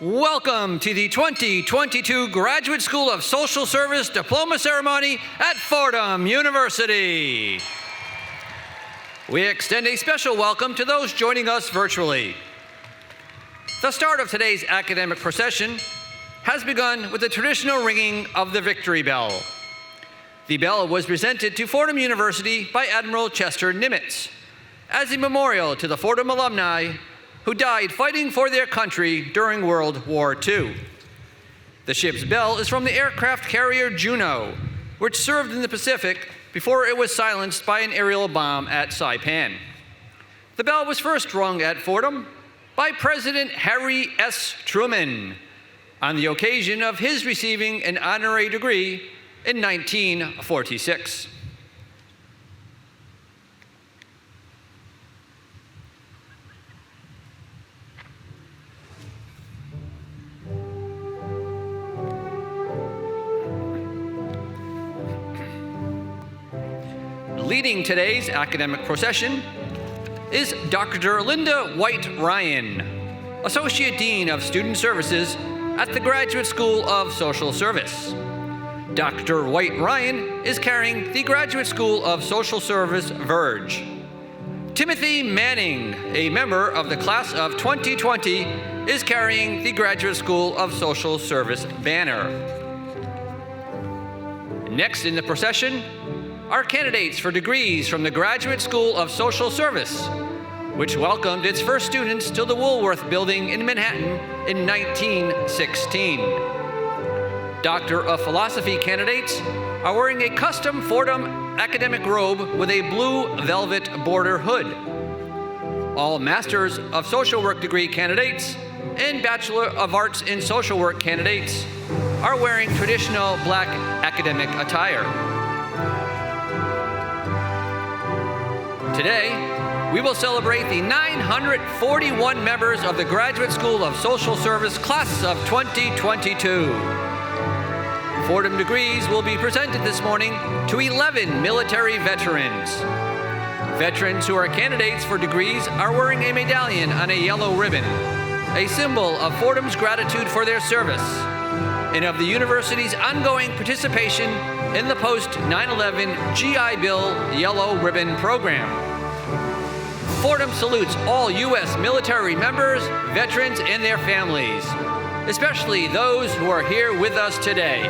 Welcome to the 2022 Graduate School of Social Service Diploma Ceremony at Fordham University. We extend a special welcome to those joining us virtually. The start of today's academic procession has begun with the traditional ringing of the victory bell. The bell was presented to Fordham University by Admiral Chester Nimitz as a memorial to the Fordham alumni who died fighting for their country during World War II. The ship's bell is from the aircraft carrier Juno, which served in the Pacific before it was silenced by an aerial bomb at Saipan. The bell was first rung at Fordham by President Harry S. Truman on the occasion of his receiving an honorary degree in 1946. Leading today's academic procession is Dr. Linda White-Ryan, Associate Dean of Student Services at the Graduate School of Social Service. Dr. White-Ryan is carrying the Graduate School of Social Service Verge. Timothy Manning, a member of the class of 2020, is carrying the Graduate School of Social Service banner. Next in the procession are candidates for degrees from the Graduate School of Social Service, which welcomed its first students to the Woolworth Building in Manhattan in 1916. Doctor of Philosophy candidates are wearing a custom Fordham academic robe with a blue velvet border hood. All Masters of Social Work degree candidates and Bachelor of Arts in Social Work candidates are wearing traditional black academic attire. Today, we will celebrate the 941 members of the Graduate School of Social Service Class of 2022. Fordham degrees will be presented this morning to 11 military veterans. Veterans who are candidates for degrees are wearing a medallion on a yellow ribbon, a symbol of Fordham's gratitude for their service and of the university's ongoing participation in the post-9/11 GI Bill Yellow Ribbon Program. Fordham salutes all U.S. military members, veterans, and their families, especially those who are here with us today.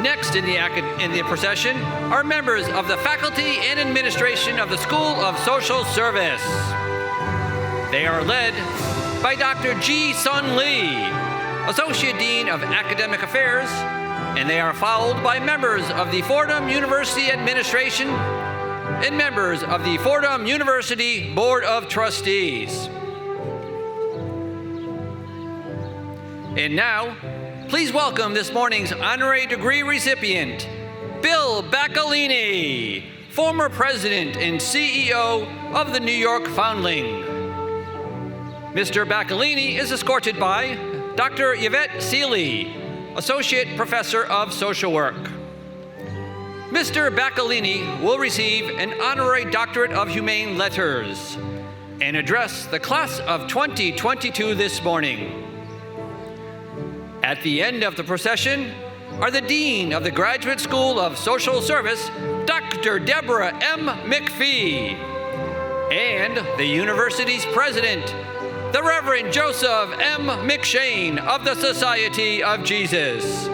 Next in the procession are members of the faculty and administration of the School of Social Service. They are led by Dr. Ji Sun Lee, Associate Dean of Academic Affairs, and they are followed by members of the Fordham University Administration and members of the Fordham University Board of Trustees. And now, please welcome this morning's honorary degree recipient, Bill Bacalini, former president and CEO of the New York Foundling. Mr. Bacalini is escorted by Dr. Yvette Seeley, Associate Professor of Social Work. Mr. Bacalini will receive an honorary doctorate of humane letters and address the class of 2022 this morning. At the end of the procession are the Dean of the Graduate School of Social Service, Dr. Deborah M. McPhee, and the university's president, the Reverend Joseph M. McShane of the Society of Jesus.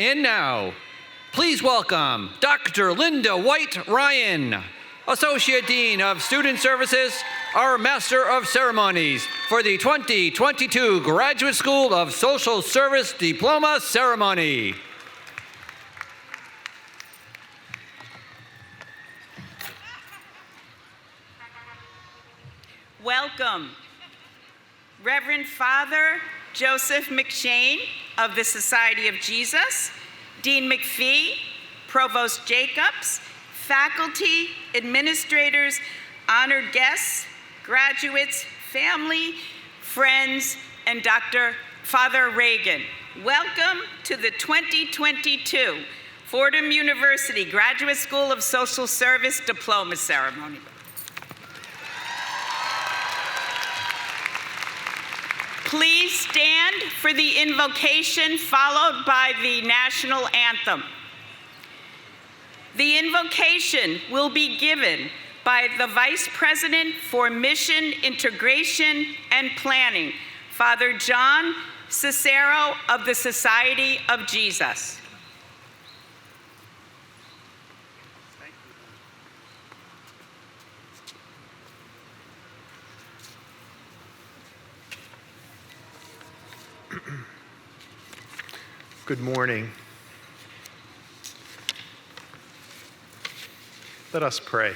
And now, please welcome Dr. Linda White-Ryan, Associate Dean of Student Services, our Master of Ceremonies for the 2022 Graduate School of Social Service Diploma Ceremony. Welcome, Reverend Father Joseph McShane of the Society of Jesus, Dean McPhee, Provost Jacobs, faculty, administrators, honored guests, graduates, family, friends, and Father Reagan. Welcome to the 2022 Fordham University Graduate School of Social Service Diploma Ceremony. Please stand for the invocation followed by the national anthem. The invocation will be given by the Vice President for Mission, Integration, and Planning, Father John Cicero of the Society of Jesus. Good morning. Let us pray.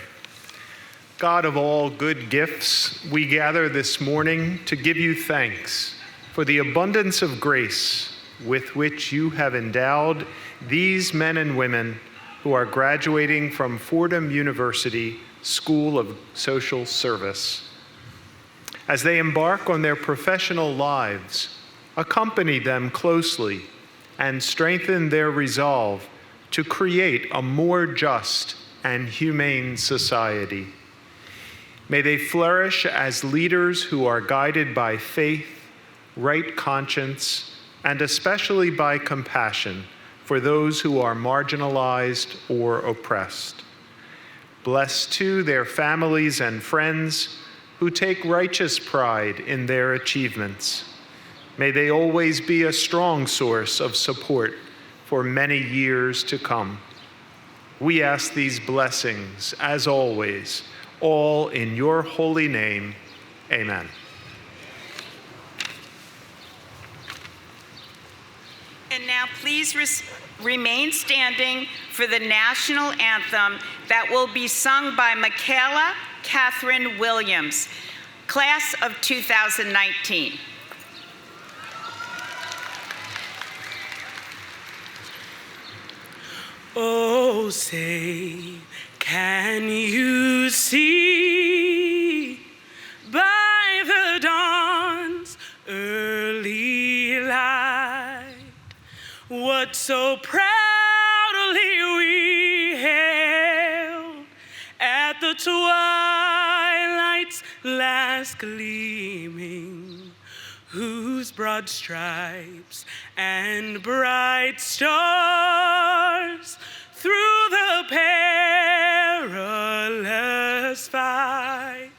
God of all good gifts, we gather this morning to give you thanks for the abundance of grace with which you have endowed these men and women who are graduating from Fordham University School of Social Service. As they embark on their professional lives, accompany them closely and strengthen their resolve to create a more just and humane society. May they flourish as leaders who are guided by faith, right conscience, and especially by compassion for those who are marginalized or oppressed. Bless too their families and friends who take righteous pride in their achievements. May they always be a strong source of support for many years to come. We ask these blessings, as always, all in your holy name. Amen. And now please remain standing for the national anthem that will be sung by Michaela Catherine Williams, class of 2019. Oh, say, can you see by the dawn's early light what so proudly we hailed at the twilight's last gleaming, whose broad stripes and bright stars through the perilous fight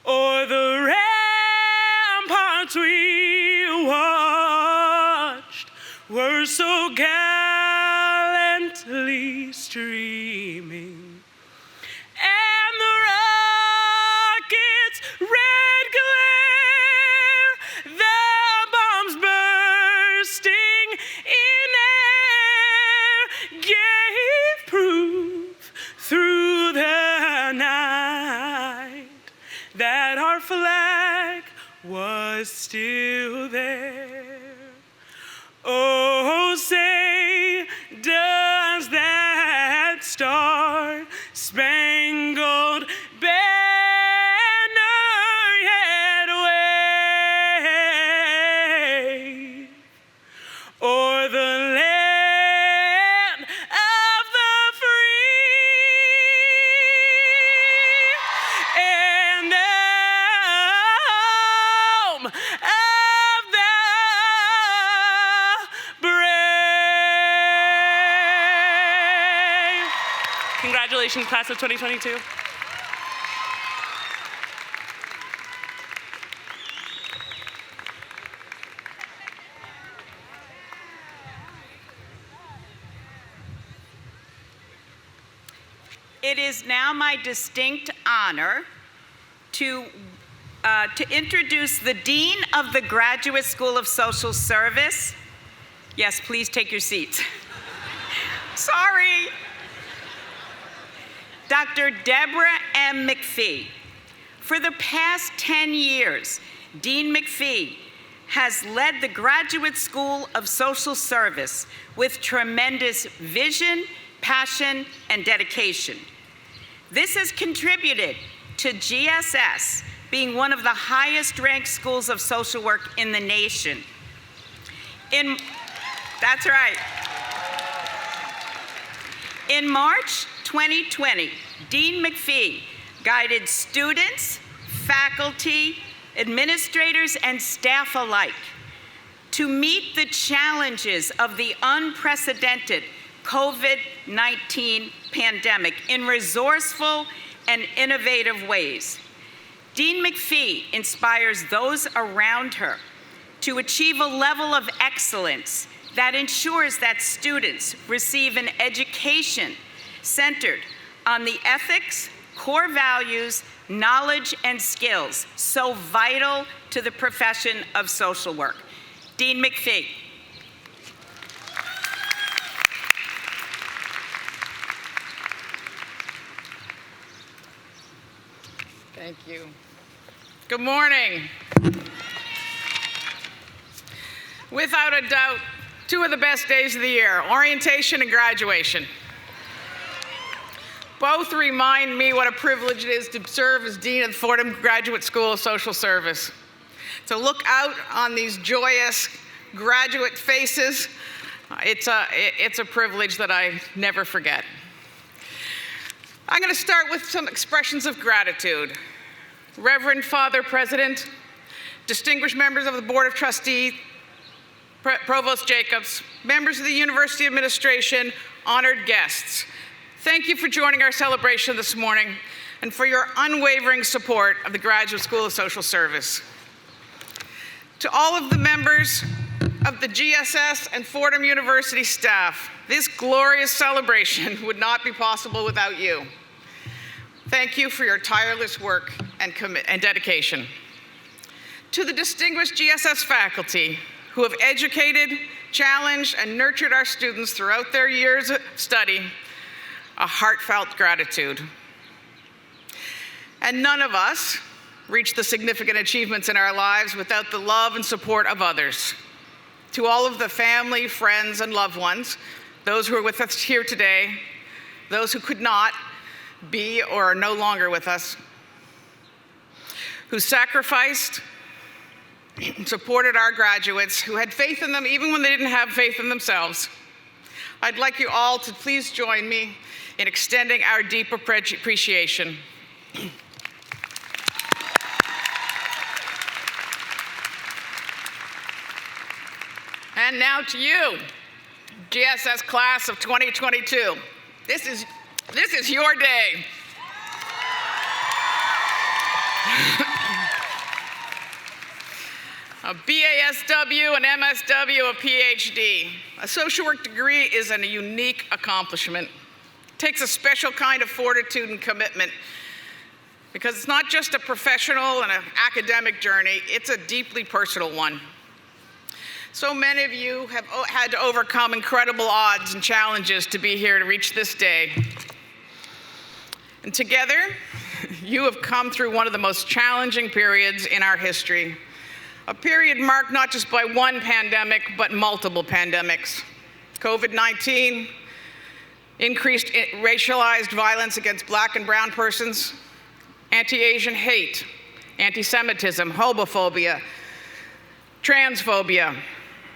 o'er the ramparts we watched were so gallantly streaming. Was still there. Oh, say, does that star-spangled banner yet wave o'er the land of the free and of the brave. Congratulations, class of 2022. It is now my distinct honor to introduce the Dean of the Graduate School of Social Service. Yes, please take your seats. Sorry. Dr. Deborah M. McPhee. For the past 10 years, Dean McPhee has led the Graduate School of Social Service with tremendous vision, passion, and dedication. This has contributed to GSS being one of the highest-ranked schools of social work in the nation. That's right. In March 2020, Dean McPhee guided students, faculty, administrators, and staff alike to meet the challenges of the unprecedented COVID-19 pandemic in resourceful and innovative ways. Dean McPhee inspires those around her to achieve a level of excellence that ensures that students receive an education centered on the ethics, core values, knowledge, and skills so vital to the profession of social work. Dean McPhee. Thank you. Good morning. Without a doubt, two of the best days of the year, orientation and graduation. Both remind me what a privilege it is to serve as Dean of the Fordham Graduate School of Social Service. To look out on these joyous graduate faces, it's a privilege that I never forget. I'm going to start with some expressions of gratitude. Reverend Father President, distinguished members of the Board of Trustees, Provost Jacobs, members of the University Administration, honored guests. Thank you for joining our celebration this morning and for your unwavering support of the Graduate School of Social Service. To all of the members of the GSS and Fordham University staff, this glorious celebration would not be possible without you. Thank you for your tireless work and dedication. To the distinguished GSS faculty who have educated, challenged, and nurtured our students throughout their years of study, a heartfelt gratitude. And none of us reach the significant achievements in our lives without the love and support of others. To all of the family, friends, and loved ones, those who are with us here today, those who could not be or are no longer with us, who sacrificed and supported our graduates, who had faith in them even when they didn't have faith in themselves. I'd like you all to please join me in extending our deep appreciation. And now to you, GSS class of 2022. This is your day. A BASW, an MSW, a PhD. A social work degree is a unique accomplishment. It takes a special kind of fortitude and commitment because it's not just a professional and an academic journey, it's a deeply personal one. So many of you have had to overcome incredible odds and challenges to be here to reach this day. And together, you have come through one of the most challenging periods in our history. A period marked not just by one pandemic, but multiple pandemics. COVID-19, increased racialized violence against Black and brown persons, anti-Asian hate, anti-Semitism, homophobia, transphobia,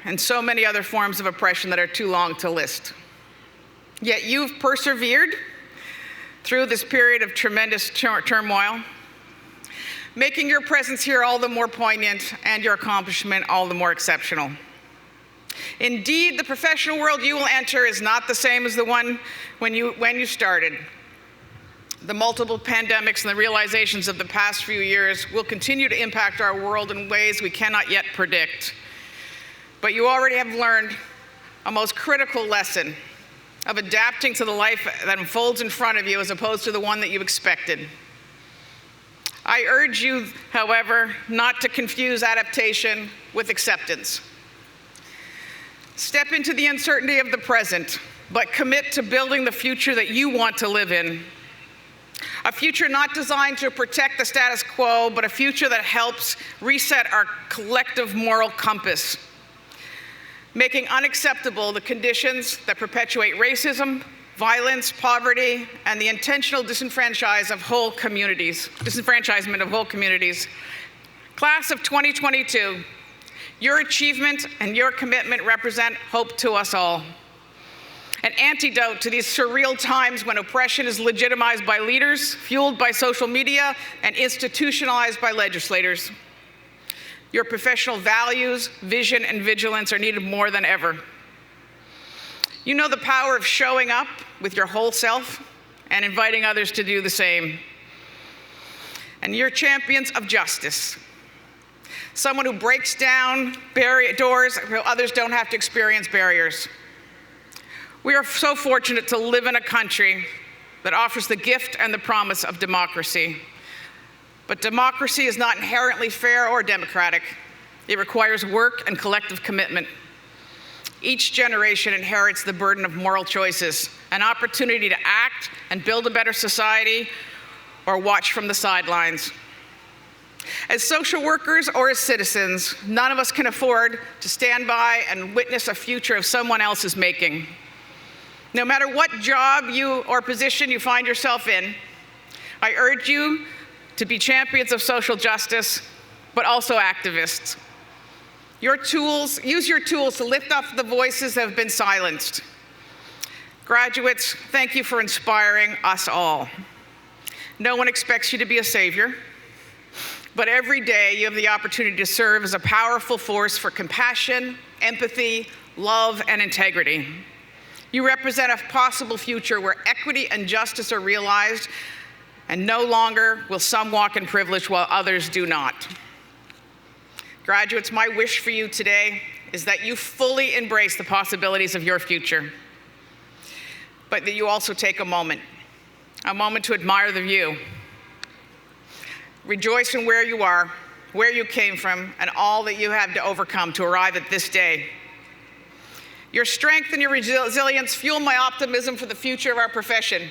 and so many other forms of oppression that are too long to list. Yet you've persevered through this period of tremendous turmoil, making your presence here all the more poignant and your accomplishment all the more exceptional. Indeed, the professional world you will enter is not the same as the one when you started. The multiple pandemics and the realizations of the past few years will continue to impact our world in ways we cannot yet predict. But you already have learned a most critical lesson of adapting to the life that unfolds in front of you as opposed to the one that you expected. I urge you, however, not to confuse adaptation with acceptance. Step into the uncertainty of the present, but commit to building the future that you want to live in. A future not designed to protect the status quo, but a future that helps reset our collective moral compass, making unacceptable the conditions that perpetuate racism, violence, poverty, and the intentional disenfranchisement of whole communities. Class of 2022, your achievement and your commitment represent hope to us all. An antidote to these surreal times when oppression is legitimized by leaders, fueled by social media, and institutionalized by legislators. Your professional values, vision, and vigilance are needed more than ever. You know the power of showing up with your whole self and inviting others to do the same. And you're champions of justice. Someone who breaks down doors so others don't have to experience barriers. We are so fortunate to live in a country that offers the gift and the promise of democracy. But democracy is not inherently fair or democratic. It requires work and collective commitment. Each generation inherits the burden of moral choices, an opportunity to act and build a better society, or watch from the sidelines. As social workers or as citizens, none of us can afford to stand by and witness a future of someone else's making. No matter what job or position you find yourself in, I urge you to be champions of social justice, but also activists. Use your tools to lift up the voices that have been silenced. Graduates, thank you for inspiring us all. No one expects you to be a savior, but every day you have the opportunity to serve as a powerful force for compassion, empathy, love, and integrity. You represent a possible future where equity and justice are realized, and no longer will some walk in privilege while others do not. Graduates, my wish for you today is that you fully embrace the possibilities of your future, but that you also take a moment to admire the view. Rejoice in where you are, where you came from, and all that you have to overcome to arrive at this day. Your strength and your resilience fuel my optimism for the future of our profession,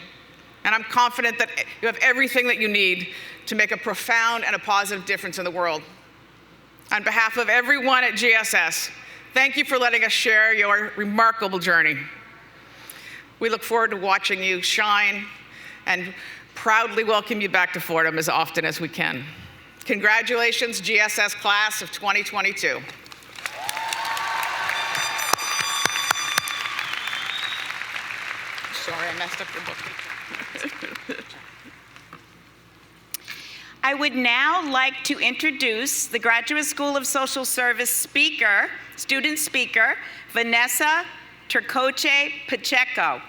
and I'm confident that you have everything that you need to make a profound and a positive difference in the world. On behalf of everyone at GSS, thank you for letting us share your remarkable journey. We look forward to watching you shine and proudly welcome you back to Fordham as often as we can. Congratulations, GSS class of 2022. Sorry, I messed up your book. I would now like to introduce the Graduate School of Social Service student speaker, Vanessa Turcoche Pacheco.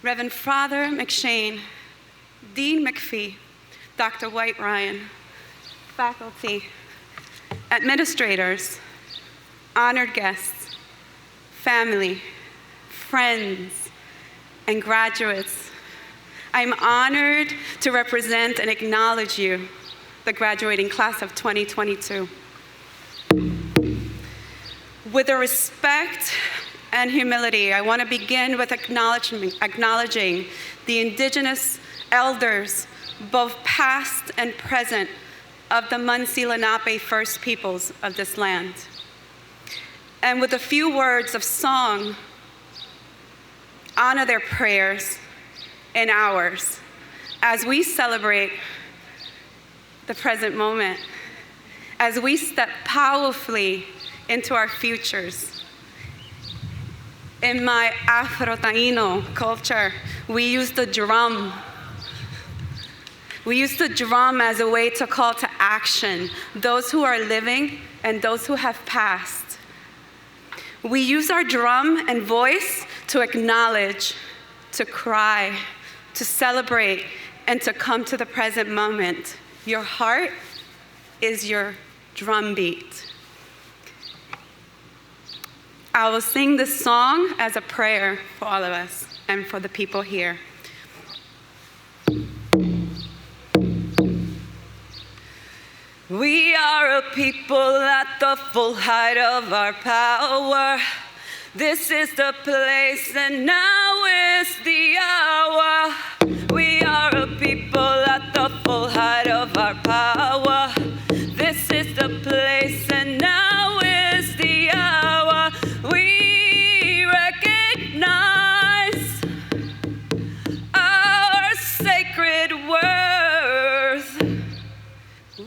Reverend Father McShane, Dean McPhee, Dr. White Ryan, faculty, administrators, honored guests, family, friends, and graduates, I'm honored to represent and acknowledge you, the graduating class of 2022. With the respect and humility, I want to begin with acknowledging the Indigenous elders, both past and present, of the Munsee Lenape First Peoples of this land. And with a few words of song, honor their prayers and ours as we celebrate the present moment, as we step powerfully into our futures. In my Afro-Taino culture, we use the drum. We use the drum as a way to call to action those who are living and those who have passed. We use our drum and voice to acknowledge, to cry, to celebrate, and to come to the present moment. Your heart is your drumbeat. I will sing this song as a prayer for all of us and for the people here. We are a people at the full height of our power. This is the place and now is the hour. We are a people at the full height of our power. This is the place and now is the hour. We recognize our sacred worth.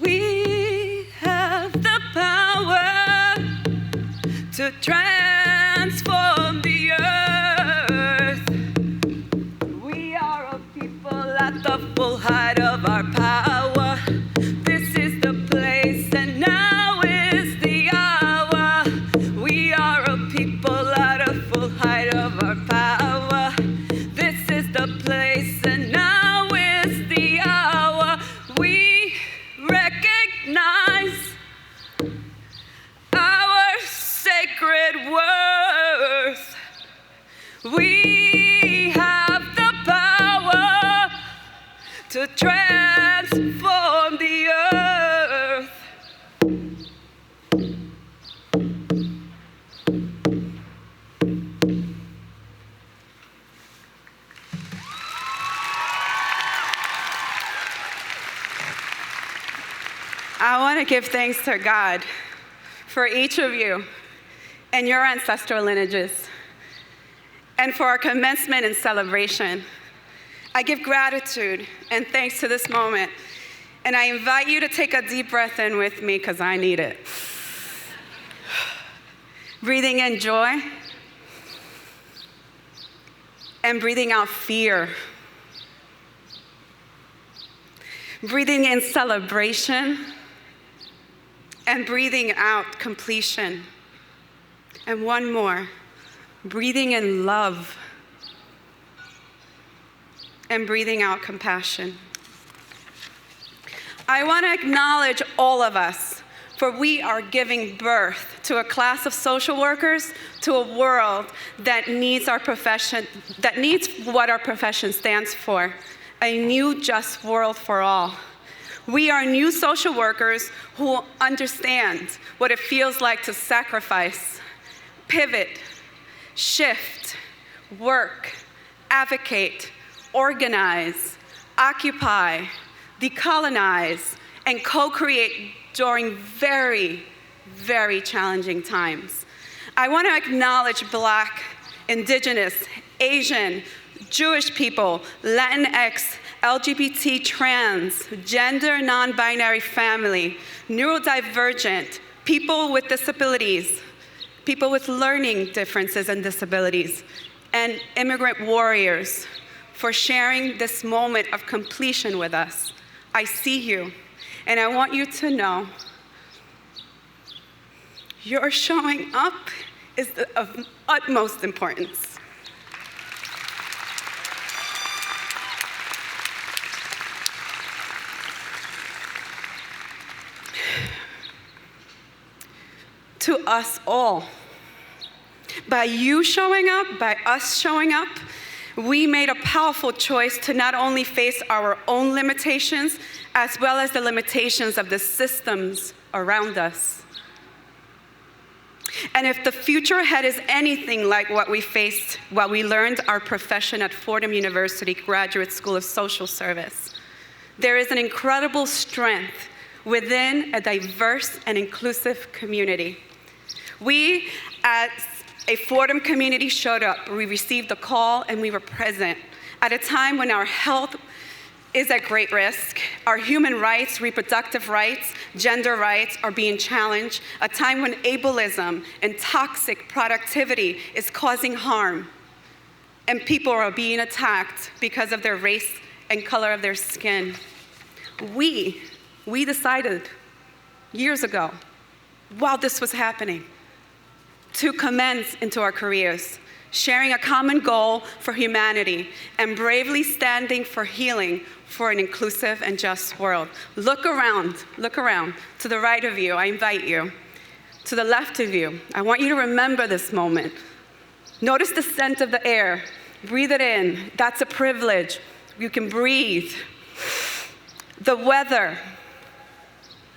We have the power to transform the earth. We are a people at the full height of our power. This is the place and now is the hour. We are a people at a full height of our power. This is the place and now is the hour. We recognize our sacred worth. We have the power to transform the earth. I want to give thanks to God for each of you and your ancestral lineages, and for our commencement and celebration. I give gratitude and thanks to this moment, and I invite you to take a deep breath in with me because I need it. Breathing in joy and breathing out fear. Breathing in celebration and breathing out completion. And one more, breathing in love and breathing out compassion. I want to acknowledge all of us, for we are giving birth to a class of social workers, to a world that needs our profession, that needs what our profession stands for, a new just world for all. We are new social workers who understand what it feels like to sacrifice, pivot, shift, work, advocate, organize, occupy, decolonize, and co-create during very, very challenging times. I want to acknowledge Black, Indigenous, Asian, Jewish people, Latinx, LGBT, trans, gender non-binary family, neurodivergent, people with disabilities, people with learning differences and disabilities, and immigrant warriors for sharing this moment of completion with us. I see you, and I want you to know your showing up is of utmost importance. To us all. By you showing up, by us showing up, we made a powerful choice to not only face our own limitations, as well as the limitations of the systems around us. And if the future ahead is anything like what we faced while we learned our profession at Fordham University Graduate School of Social Service, there is an incredible strength within a diverse and inclusive community. We, as A Fordham community showed up. We received the call and we were present. At a time when our health is at great risk, our human rights, reproductive rights, gender rights are being challenged, a time when ableism and toxic productivity is causing harm, and people are being attacked because of their race and color of their skin. We decided years ago, while this was happening, to commence into our careers, sharing a common goal for humanity and bravely standing for healing for an inclusive and just world. Look around. To the right of you, I invite you. To the left of you, I want you to remember this moment. Notice the scent of the air. Breathe it in. That's a privilege. You can breathe. The weather,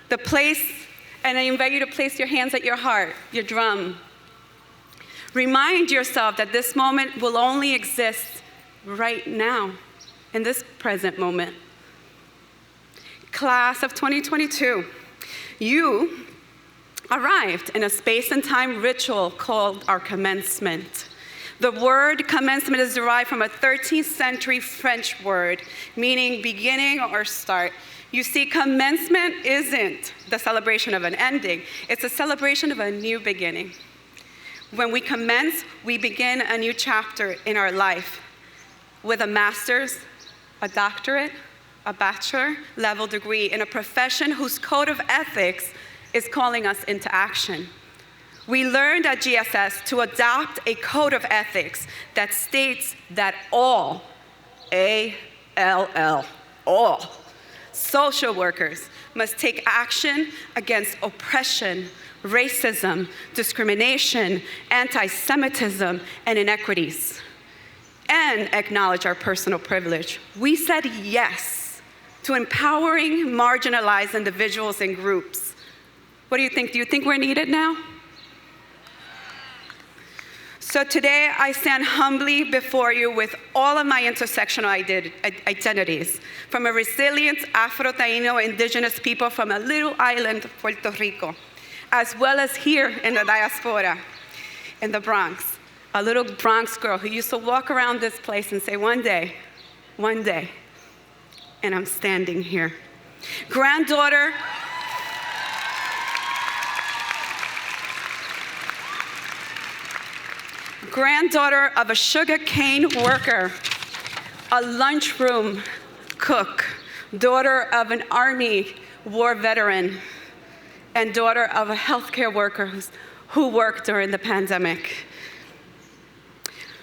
the place, and I invite you to place your hands at your heart, your drum. Remind yourself that this moment will only exist right now, in this present moment. Class of 2022, you arrived in a space and time ritual called our commencement. The word commencement is derived from a 13th century French word, meaning beginning or start. You see, commencement isn't the celebration of an ending, it's a celebration of a new beginning. When we commence, we begin a new chapter in our life with a master's, a doctorate, a bachelor level degree in a profession whose code of ethics is calling us into action. We learned at GSS to adopt a code of ethics that states that all, A-L-L, all social workers must take action against oppression, racism, discrimination, anti-Semitism, and inequities, and acknowledge our personal privilege. We said yes to empowering marginalized individuals and groups. What do you think? Do you think we're needed now? So today, I stand humbly before you with all of my intersectional identities, from a resilient Afro-Taino indigenous people from a little island, Puerto Rico, as well as here in the diaspora, in the Bronx, a little Bronx girl who used to walk around this place and say, one day, and I'm standing here. Granddaughter of a sugarcane worker, a lunchroom cook, daughter of an Army war veteran, and daughter of a healthcare worker who worked during the pandemic.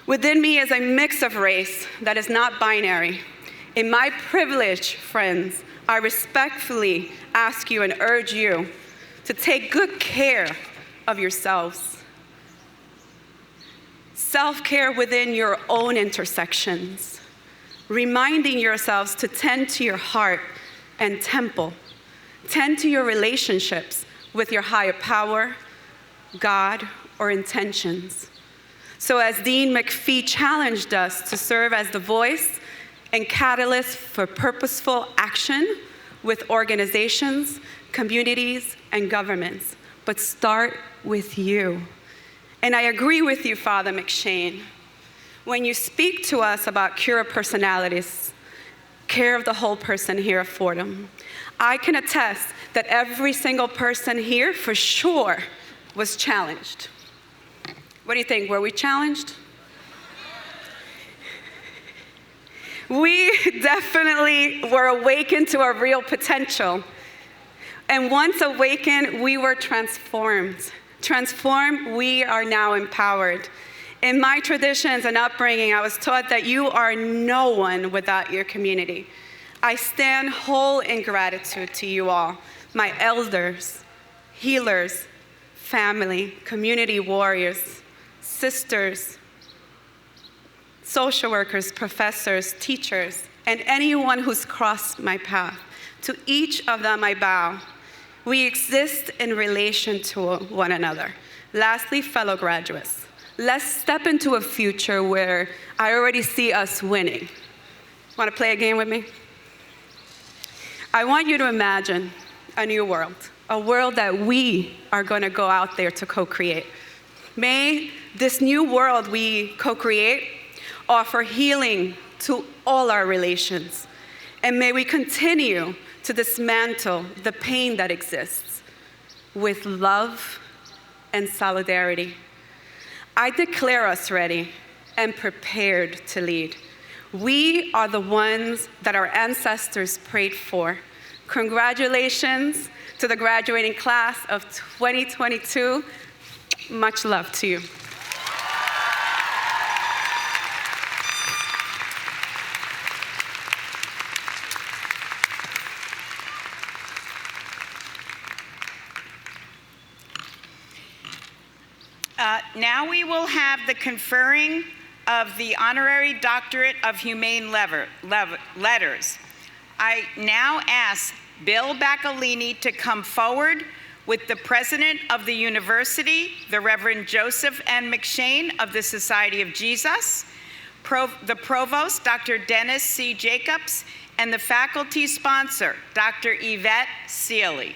Within me is a mix of race that is not binary. In my privilege, friends, I respectfully ask you and urge you to take good care of yourselves. Self-care within your own intersections, reminding yourselves to tend to your heart and temple, tend to your relationships with your higher power, God, or intentions. So as Dean McPhee challenged us to serve as the voice and catalyst for purposeful action with organizations, communities, and governments, but start with you. And I agree with you, Father McShane. When you speak to us about cure of personalities, care of the whole person here at Fordham, I can attest that every single person here, for sure, was challenged. What do you think? Were we challenged? We definitely were awakened to our real potential. And once awakened, we were transformed. Transformed, we are now empowered. In my traditions and upbringing, I was taught that you are no one without your community. I stand whole in gratitude to you all, my elders, healers, family, community warriors, sisters, social workers, professors, teachers, and anyone who's crossed my path. To each of them I bow. We exist in relation to one another. Lastly, fellow graduates, let's step into a future where I already see us winning. Want to play a game with me? I want you to imagine a new world, a world that we are going to go out there to co-create. May this new world we co-create offer healing to all our relations. And may we continue to dismantle the pain that exists with love and solidarity. I declare us ready and prepared to lead. We are the ones that our ancestors prayed for. Congratulations to the graduating class of 2022. Much love to you. Now we will have the conferring of the Honorary Doctorate of Humane Letters. I now ask Bill Bacalini to come forward with the President of the University, the Reverend Joseph N. McShane of the Society of Jesus, the Provost, Dr. Dennis C. Jacobs, and the faculty sponsor, Dr. Yvette Sealy.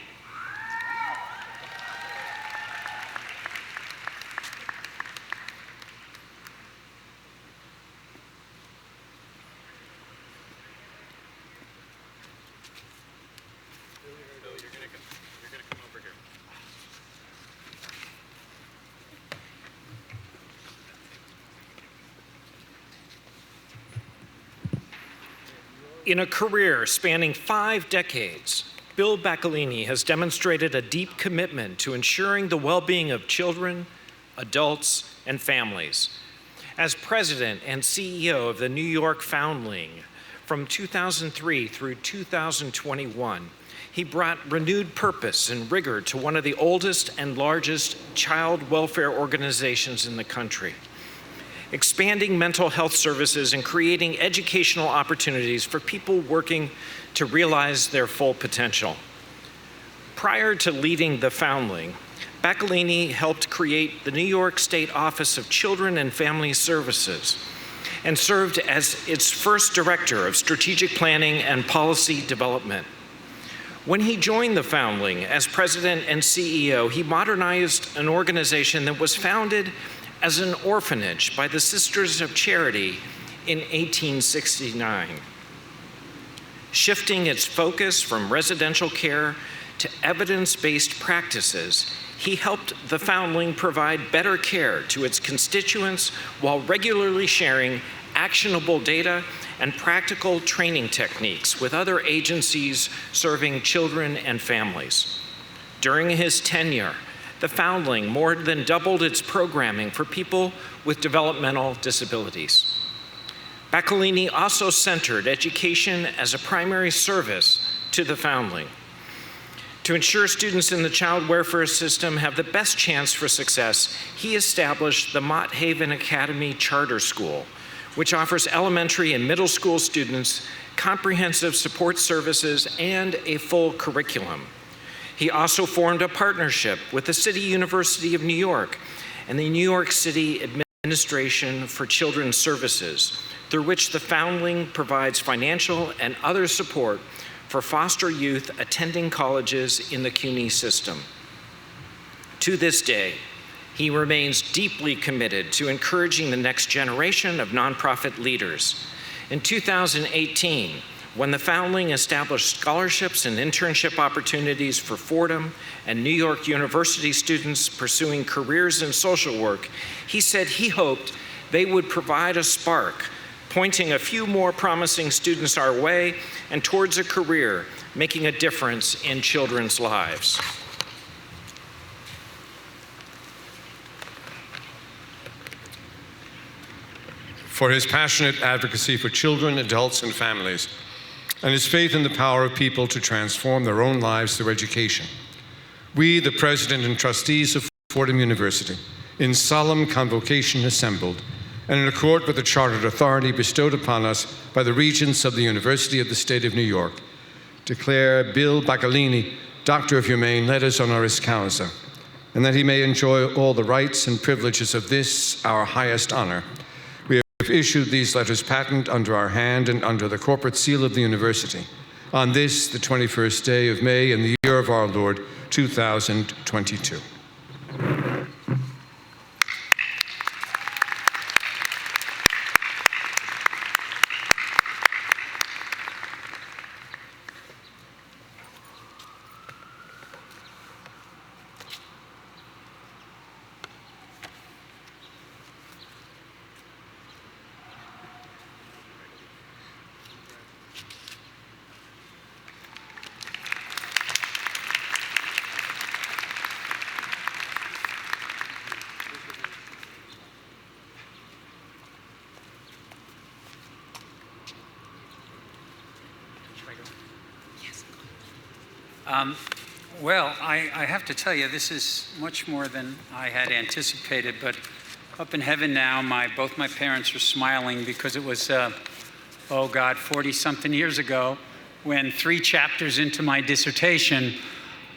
In a career spanning 5 decades, Bill Bacalini has demonstrated a deep commitment to ensuring the well-being of children, adults, and families. As president and CEO of the New York Foundling from 2003 through 2021, he brought renewed purpose and rigor to one of the oldest and largest child welfare organizations in the country, expanding mental health services and creating educational opportunities for people working to realize their full potential. Prior to leading the Foundling, Bacalini helped create the New York State Office of Children and Family Services and served as its first director of strategic planning and policy development. When he joined the Foundling as president and CEO, he modernized an organization that was founded as an orphanage by the Sisters of Charity in 1869. Shifting its focus from residential care to evidence-based practices, he helped the Foundling provide better care to its constituents while regularly sharing actionable data and practical training techniques with other agencies serving children and families. During his tenure, the Foundling more than doubled its programming for people with developmental disabilities. Bacalini also centered education as a primary service to the Foundling. To ensure students in the child welfare system have the best chance for success, he established the Mott Haven Academy Charter School, which offers elementary and middle school students comprehensive support services and a full curriculum. He also formed a partnership with the City University of New York and the New York City Administration for Children's Services, through which the Foundling provides financial and other support for foster youth attending colleges in the CUNY system. To this day, he remains deeply committed to encouraging the next generation of nonprofit leaders. In 2018, when the Foundling established scholarships and internship opportunities for Fordham and New York University students pursuing careers in social work, he said he hoped they would provide a spark, pointing a few more promising students our way and towards a career making a difference in children's lives. For his passionate advocacy for children, adults, and families, and his faith in the power of people to transform their own lives through education, we, the President and trustees of Fordham University, in solemn convocation assembled, and in accord with the chartered authority bestowed upon us by the Regents of the University of the State of New York, declare Bill Bacalini, Doctor of Humane Letters honoris causa, and that he may enjoy all the rights and privileges of this, our highest honor. We have issued these letters patent under our hand and under the corporate seal of the university on this, the 21st day of May in the year of our Lord, 2022. Well, I have to tell you, this is much more than I had anticipated, but up in heaven now, both my parents are smiling because it was, 40-something years ago, when 3 chapters into my dissertation,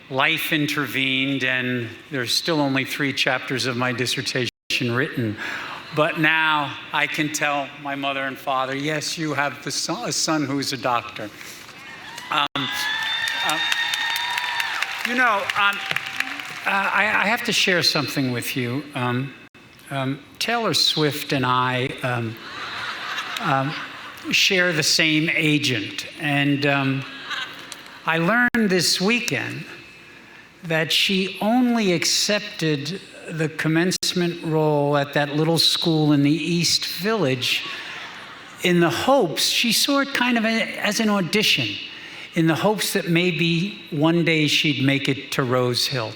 life intervened, and there's still only 3 chapters of my dissertation written. But now I can tell my mother and father, yes, you have a son who's a doctor. I have to share something with you. Taylor Swift and I share the same agent. And I learned this weekend that she only accepted the commencement role at that little school in the East Village in the hopes, she saw it kind of as an audition, in the hopes that maybe one day she'd make it to Rose Hill.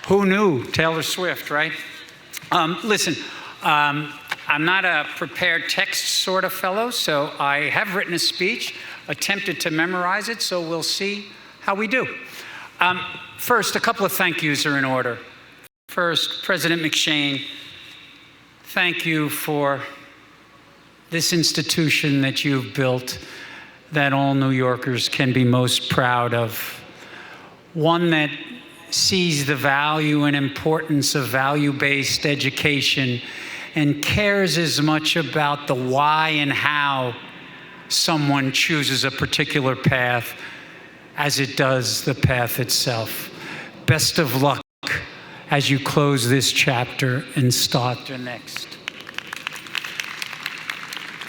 Who knew? Taylor Swift, right? Listen, I'm not a prepared text sort of fellow, so I have written a speech, attempted to memorize it, so we'll see how we do. First, a couple of thank yous are in order. First, President McShane, thank you for this institution that you've built that all New Yorkers can be most proud of. One that sees the value and importance of value-based education and cares as much about the why and how someone chooses a particular path as it does the path itself. Best of luck as you close this chapter and start the next.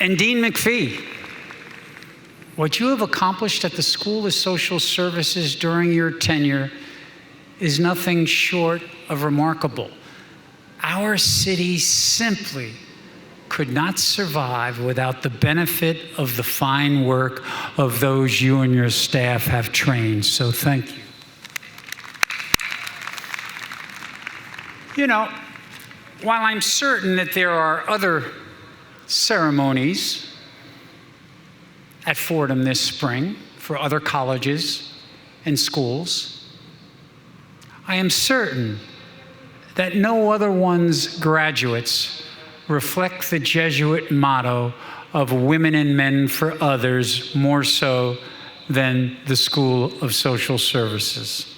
And Dean McPhee, what you have accomplished at the School of Social Services during your tenure is nothing short of remarkable. Our city simply could not survive without the benefit of the fine work of those you and your staff have trained. So thank you. You know, while I'm certain that there are other ceremonies at Fordham this spring for other colleges and schools, I am certain that no other one's graduates reflect the Jesuit motto of women and men for others more so than the School of Social Services.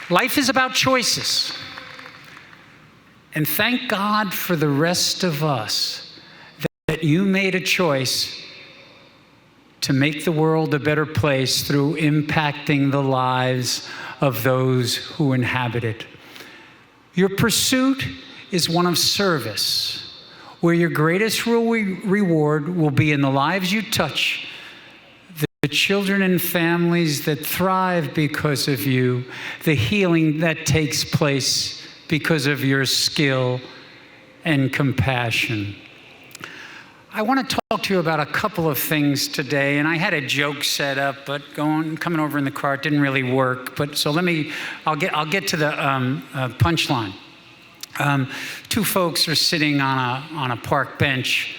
Life is about choices. And thank God for the rest of us that you made a choice to make the world a better place through impacting the lives of those who inhabit it. Your pursuit is one of service, where your greatest reward will be in the lives you touch, the children and families that thrive because of you, the healing that takes place because of your skill and compassion. I want to talk to you about a couple of things today, and I had a joke set up, but coming over in the car, it didn't really work. But so I'll get to the punchline. 2 folks are sitting on a park bench,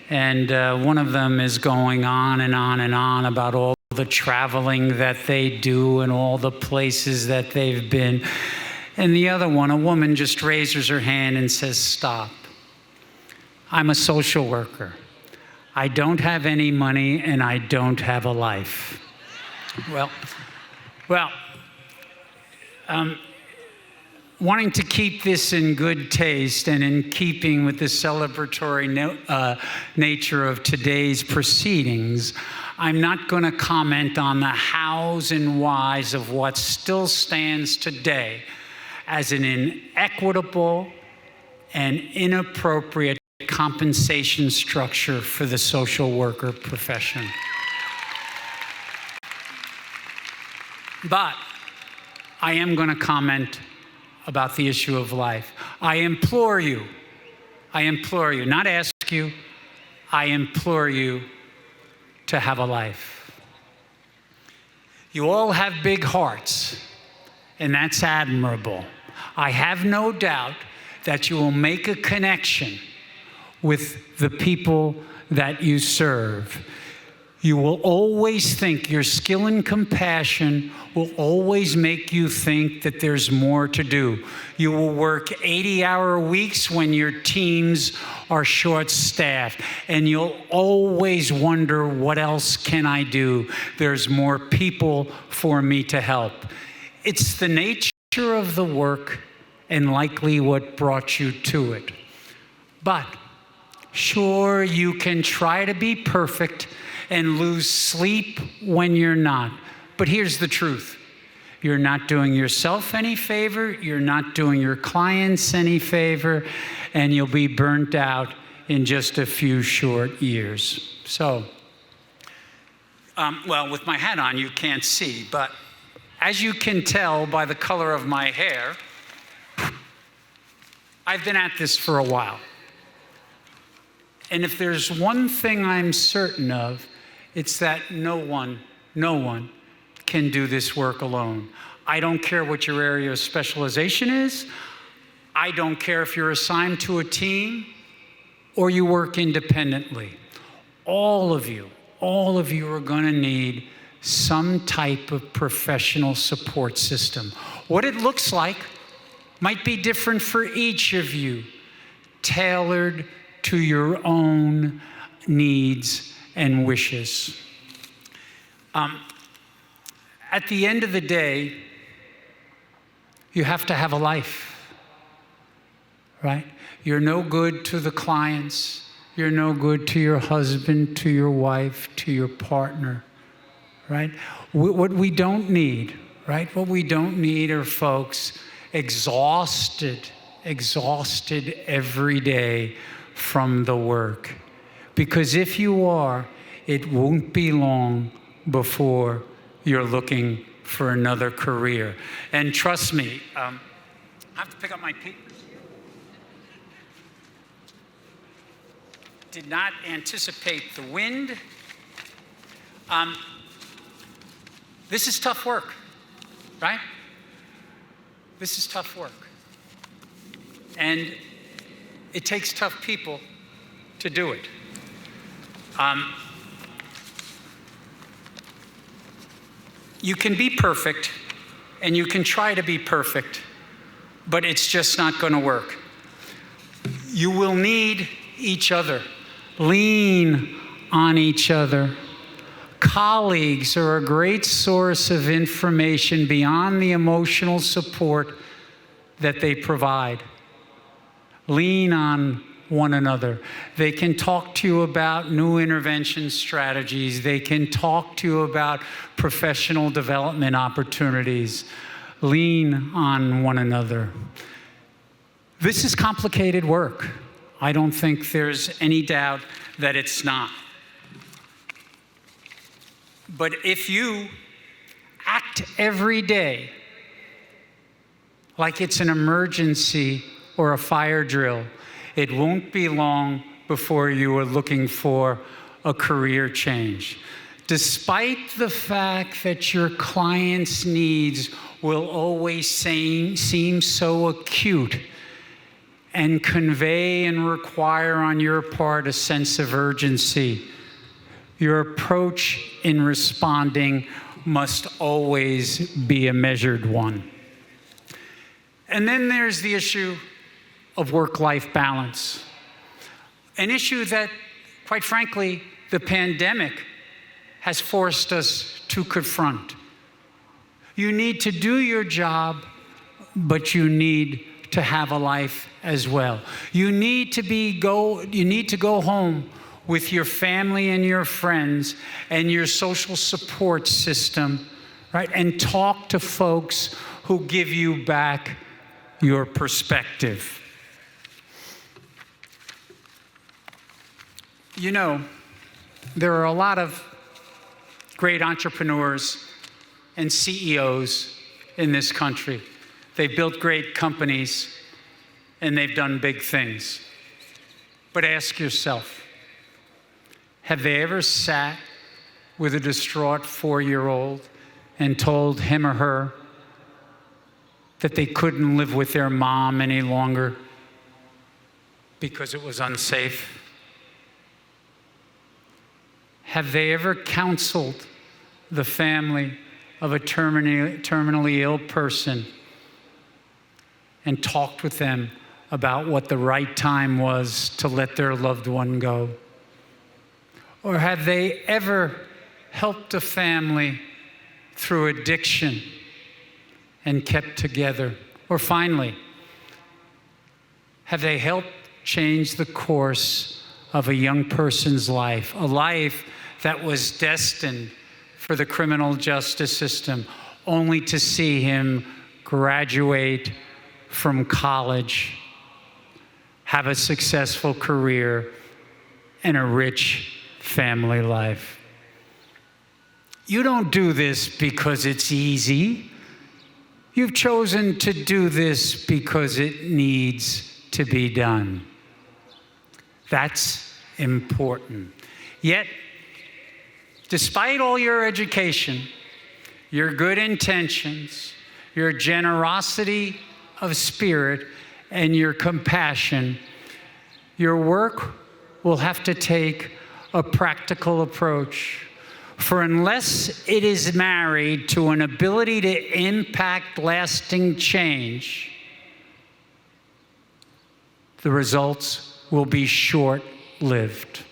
and one of them is going on and on and on about all the traveling that they do and all the places that they've been. And the other one, a woman, just raises her hand and says, "Stop. I'm a social worker. I don't have any money and I don't have a life." Wanting to keep this in good taste and in keeping with the celebratory nature of today's proceedings, I'm not going to comment on the hows and whys of what still stands today as an inequitable and inappropriate compensation structure for the social worker profession. But I am going to comment about the issue of life. I implore you, not ask you, I implore you to have a life. You all have big hearts, and that's admirable. I have no doubt that you will make a connection with the people that you serve. You will always think your skill and compassion will always make you think that there's more to do. You will work 80-hour weeks when your teams are short-staffed, and you'll always wonder, what else can I do? There's more people for me to help. It's the nature of the work and likely what brought you to it. But sure, you can try to be perfect and lose sleep when you're not. But here's the truth. You're not doing yourself any favor, you're not doing your clients any favor, and you'll be burnt out in just a few short years. So, well, with my hat on, you can't see, but as you can tell by the color of my hair, I've been at this for a while. And if there's one thing I'm certain of, it's that no one can do this work alone. I don't care what your area of specialization is. I don't care if you're assigned to a team or you work independently. All of you are going to need some type of professional support system. What it looks like might be different for each of you, tailored to your own needs and wishes. At the end of the day, you have to have a life, right? You're no good to the clients. You're no good to your husband, to your wife, to your partner, right? What we don't need, right? What we don't need are folks exhausted every day from the work. Because if you are, it won't be long before you're looking for another career. And trust me, I have to pick up my papers. Did not anticipate the wind. This is tough work, right? This is tough work. And it takes tough people to do it. You can be perfect, and you can try to be perfect, but it's just not going to work. You will need each other. Lean on each other. Colleagues are a great source of information beyond the emotional support that they provide. Lean on one another. They can talk to you about new intervention strategies. They can talk to you about professional development opportunities. Lean on one another. This is complicated work. I don't think there's any doubt that it's not. But if you act every day like it's an emergency or a fire drill, it won't be long before you are looking for a career change. Despite the fact that your client's needs will always seem so acute and convey and require on your part a sense of urgency, your approach in responding must always be a measured one. And then there's the issue of work-life balance, an issue that, quite frankly, the pandemic has forced us to confront. You need to do your job, but you need to have a life as well. You need to go home with your family and your friends and your social support system, right? And talk to folks who give you back your perspective. You know, there are a lot of great entrepreneurs and CEOs in this country. They've built great companies and they've done big things. But ask yourself, have they ever sat with a distraught 4-year-old and told him or her that they couldn't live with their mom any longer because it was unsafe? Have they ever counseled the family of a terminally ill person and talked with them about what the right time was to let their loved one go? Or have they ever helped a family through addiction and kept together? Or finally, have they helped change the course of a young person's life, a life that was destined for the criminal justice system, only to see him graduate from college, have a successful career, and a rich family life? You don't do this because it's easy. You've chosen to do this because it needs to be done. That's important. Yet, despite all your education, your good intentions, your generosity of spirit, and your compassion, your work will have to take a practical approach. For unless it is married to an ability to impact lasting change, the results will be short-lived.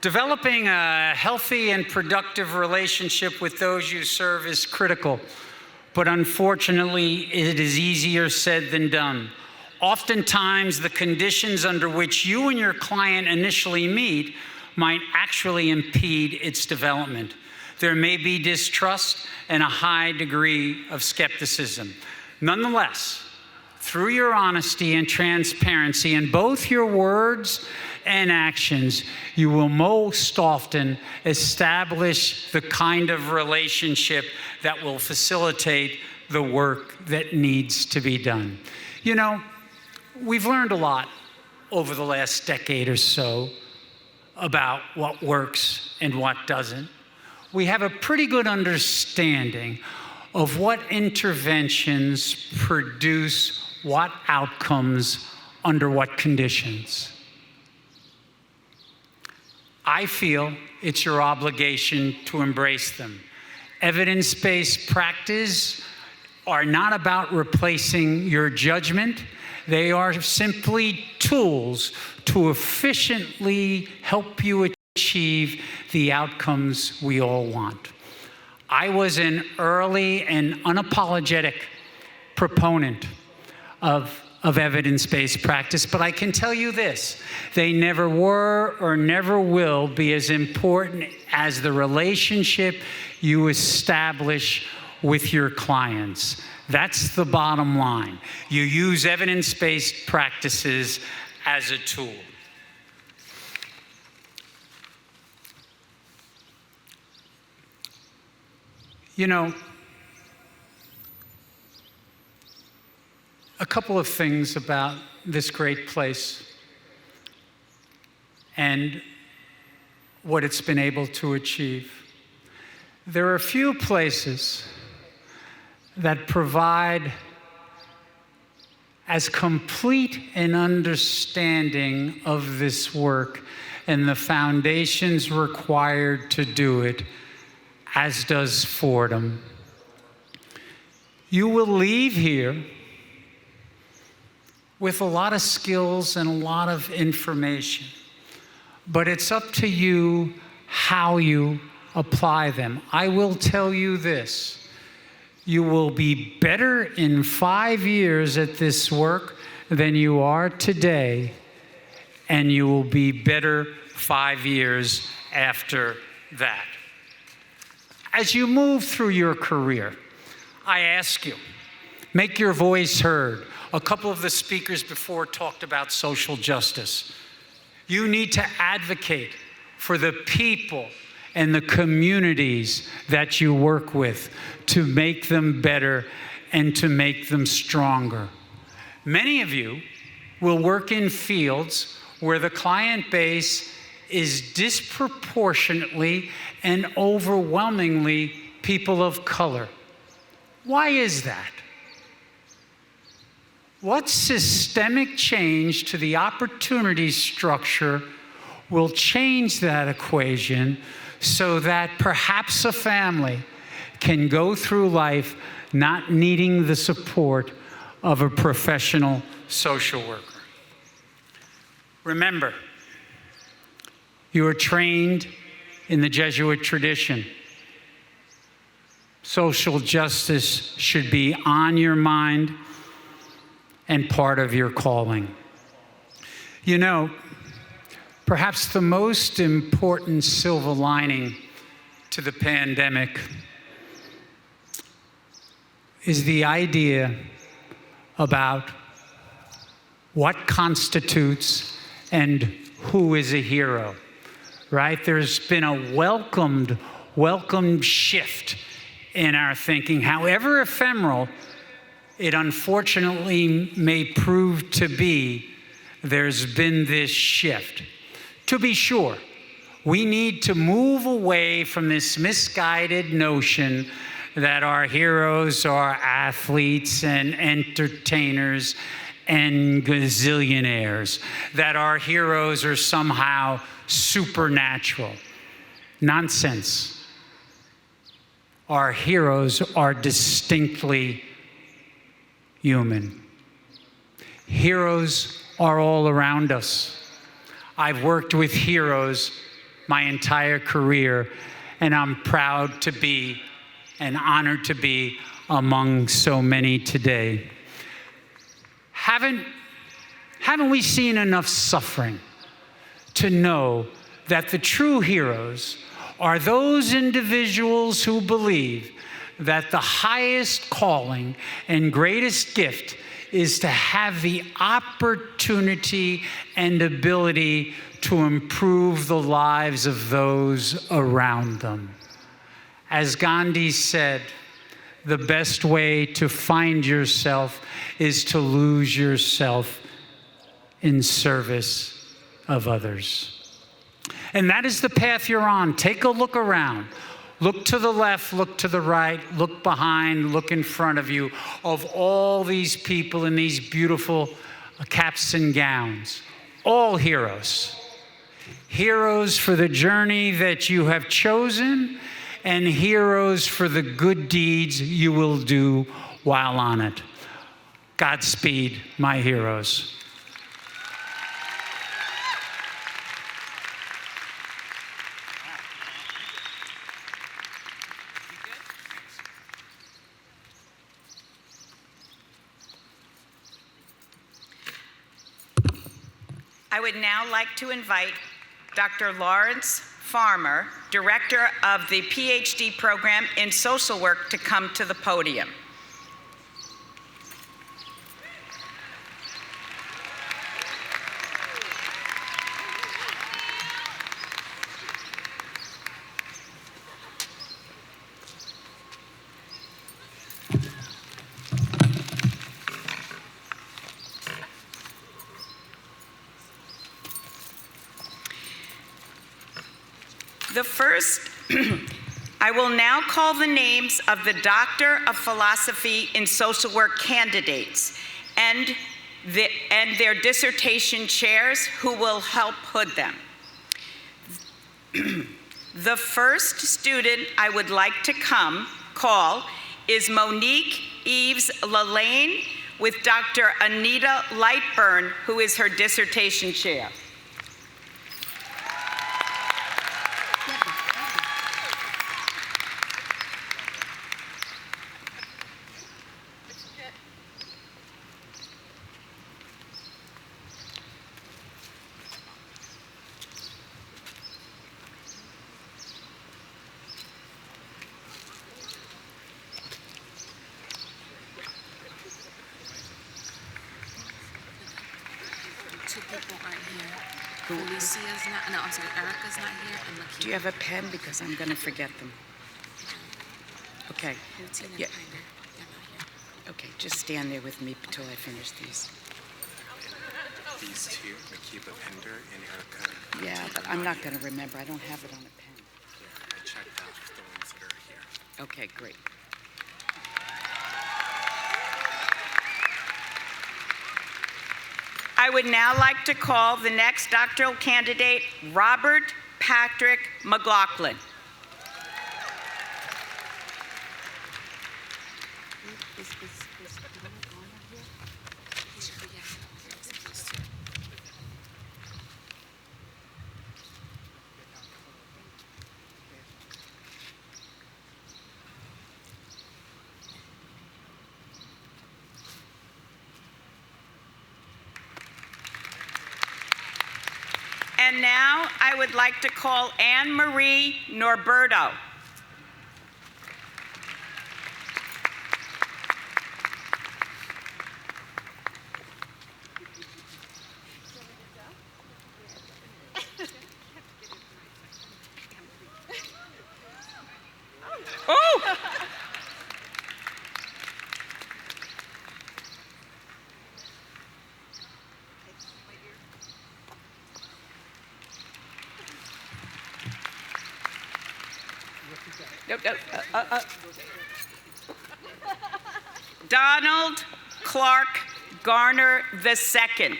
Developing a healthy and productive relationship with those you serve is critical, but unfortunately, it is easier said than done. Oftentimes, the conditions under which you and your client initially meet might actually impede its development. There may be distrust and a high degree of skepticism. Nonetheless, through your honesty and transparency in both your words and actions, you will most often establish the kind of relationship that will facilitate the work that needs to be done. You know, we've learned a lot over the last decade or so about what works and what doesn't. We have a pretty good understanding of what interventions produce what outcomes under what conditions. I feel it's your obligation to embrace them. Evidence-based practice are not about replacing your judgment. They are simply tools to efficiently help you achieve the outcomes we all want. I was an early and unapologetic proponent of evidence-based practice, but I can tell you this: they never were or never will be as important as the relationship you establish with your clients. That's the bottom line. You use evidence-based practices as a tool. You know, a couple of things about this great place and what it's been able to achieve. There are a few places that provide as complete an understanding of this work and the foundations required to do it as does Fordham. You will leave here with a lot of skills and a lot of information, but it's up to you how you apply them. I will tell you this: you will be better in 5 years at this work than you are today, and you will be better 5 years after that. As you move through your career, I ask you, make your voice heard. A couple of the speakers before talked about social justice. You need to advocate for the people and the communities that you work with to make them better and to make them stronger. Many of you will work in fields where the client base is disproportionately and overwhelmingly people of color. Why is that? What systemic change to the opportunity structure will change that equation so that perhaps a family can go through life not needing the support of a professional social worker? Remember, you are trained in the Jesuit tradition. Social justice should be on your mind and part of your calling. You know, perhaps the most important silver lining to the pandemic is the idea about what constitutes and who is a hero, right? There's been a welcomed shift in our thinking, however ephemeral it unfortunately may prove to be. There's been this shift. To be sure, we need to move away from this misguided notion that our heroes are athletes and entertainers and gazillionaires, that our heroes are somehow supernatural. Nonsense. Our heroes are distinctly human. Heroes are all around us. I've worked with heroes my entire career, and I'm proud to be and honored to be among so many today. Haven't we seen enough suffering to know that the true heroes are those individuals who believe that the highest calling and greatest gift is to have the opportunity and ability to improve the lives of those around them? As Gandhi said, the best way to find yourself is to lose yourself in service of others. And that is the path you're on. Take a look around. Look to the left, look to the right, look behind, look in front of you, of all these people in these beautiful caps and gowns. All heroes. Heroes for the journey that you have chosen, and heroes for the good deeds you will do while on it. Godspeed, my heroes. I would now like to invite Dr. Lawrence Farmer, Director of the PhD program in social work, to come to the podium. I will now call the names of the Doctor of Philosophy in Social Work candidates and their dissertation chairs who will help hood them. The first student I would like to call is Monique Eves Lalaine with Dr. Anita Lightburn, who is her dissertation chair. Felicia's not, no, I'm sorry, Erica's not here, and Lakeith. Do you have a pen? Because I'm going to forget them. Okay. Tina Yeah. and Piper, they're not here. Okay, just stand there with me until I finish these. These two, Makiba Pender and Erica. Yeah, but I'm not going to remember. I don't have it on a pen. Yeah, I checked out the ones that are here. Okay, great. I would now like to call the next doctoral candidate, Robert Patrick McLaughlin. And now I would like to call Anne Marie Norberto. Oh! Nope, nope, Donald Clark Garner II.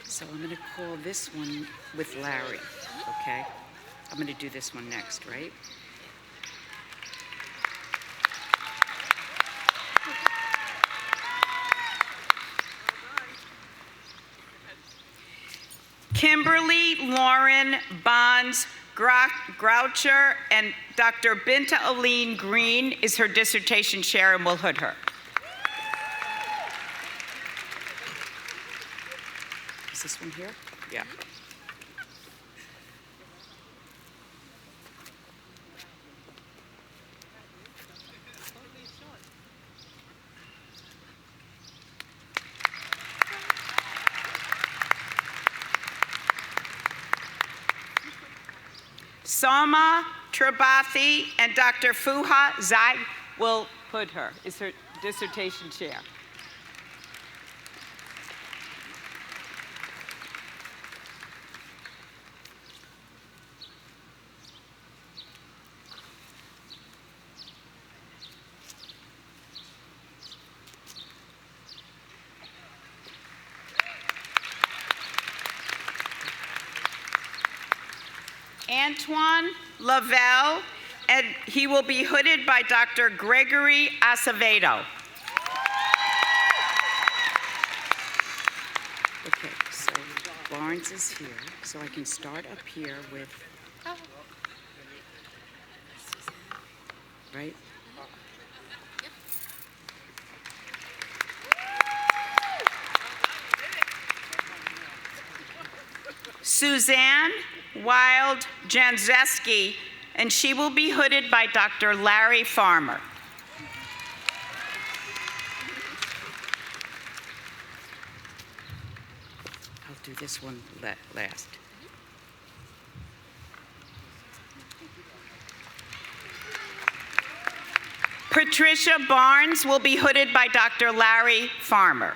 So I'm going to call this one with Larry, okay? I'm going to do this one next, right? Kimberly Lauren Bonds Groucher and Dr. Binta Aline Green is her dissertation chair, and we'll hood her. Is this one here? Yeah. Sama Tripathi and Dr. Fuha Zai will put her, is her dissertation chair. Antoine Lavelle, and he will be hooded by Dr. Gregory Acevedo. Okay, so Barnes is here, so I can start up here with, right? Suzanne Wild Janzeski, and she will be hooded by Dr. Larry Farmer. I'll do this one last. Patricia Barnes will be hooded by Dr. Larry Farmer.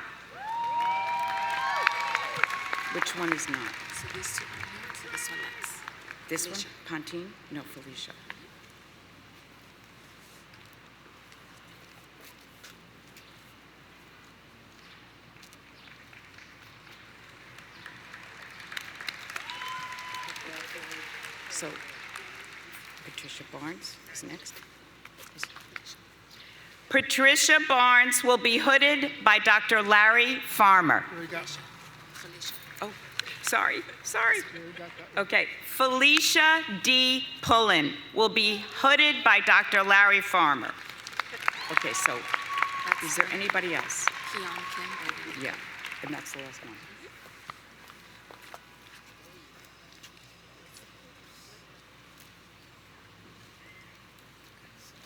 Which one is not? So these two are here, so this one next. This Felicia. one? Pontine? No, Felicia. So, Patricia Barnes is next. Patricia Barnes will be hooded by Dr. Larry Farmer. Felicia. Oh, sorry. Okay, Felicia D. Pullen will be hooded by Dr. Larry Farmer. Okay, so is there anybody else? Keon Kim Brady. Yeah, and that's the last one.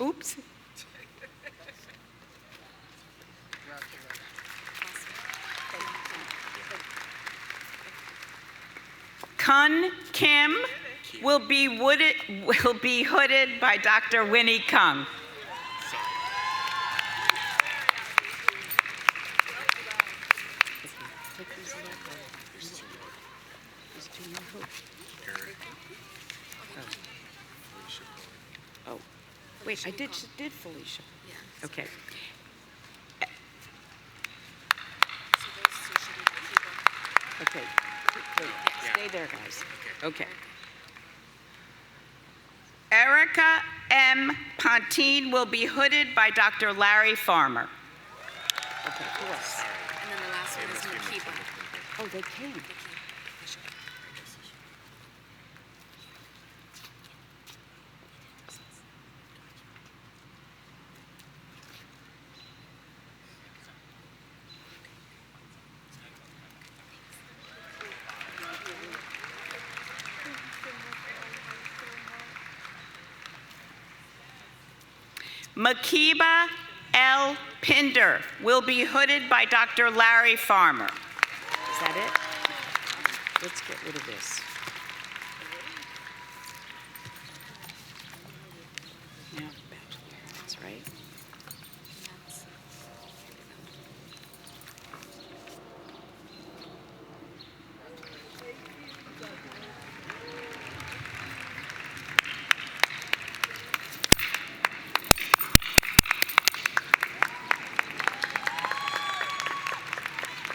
Oops. Kun Kim will be hooded by Dr. Winnie Kung. Oh, wait, I did Felicia. Okay. Okay, wait, stay there, guys. Okay. Erica M. Pontine will be hooded by Dr. Larry Farmer. Okay, who else? And then the last one is Makiba. Oh, they came. Makiba L. Pinder will be hooded by Dr. Larry Farmer. Is that it? Let's get rid of this. Now, that's right.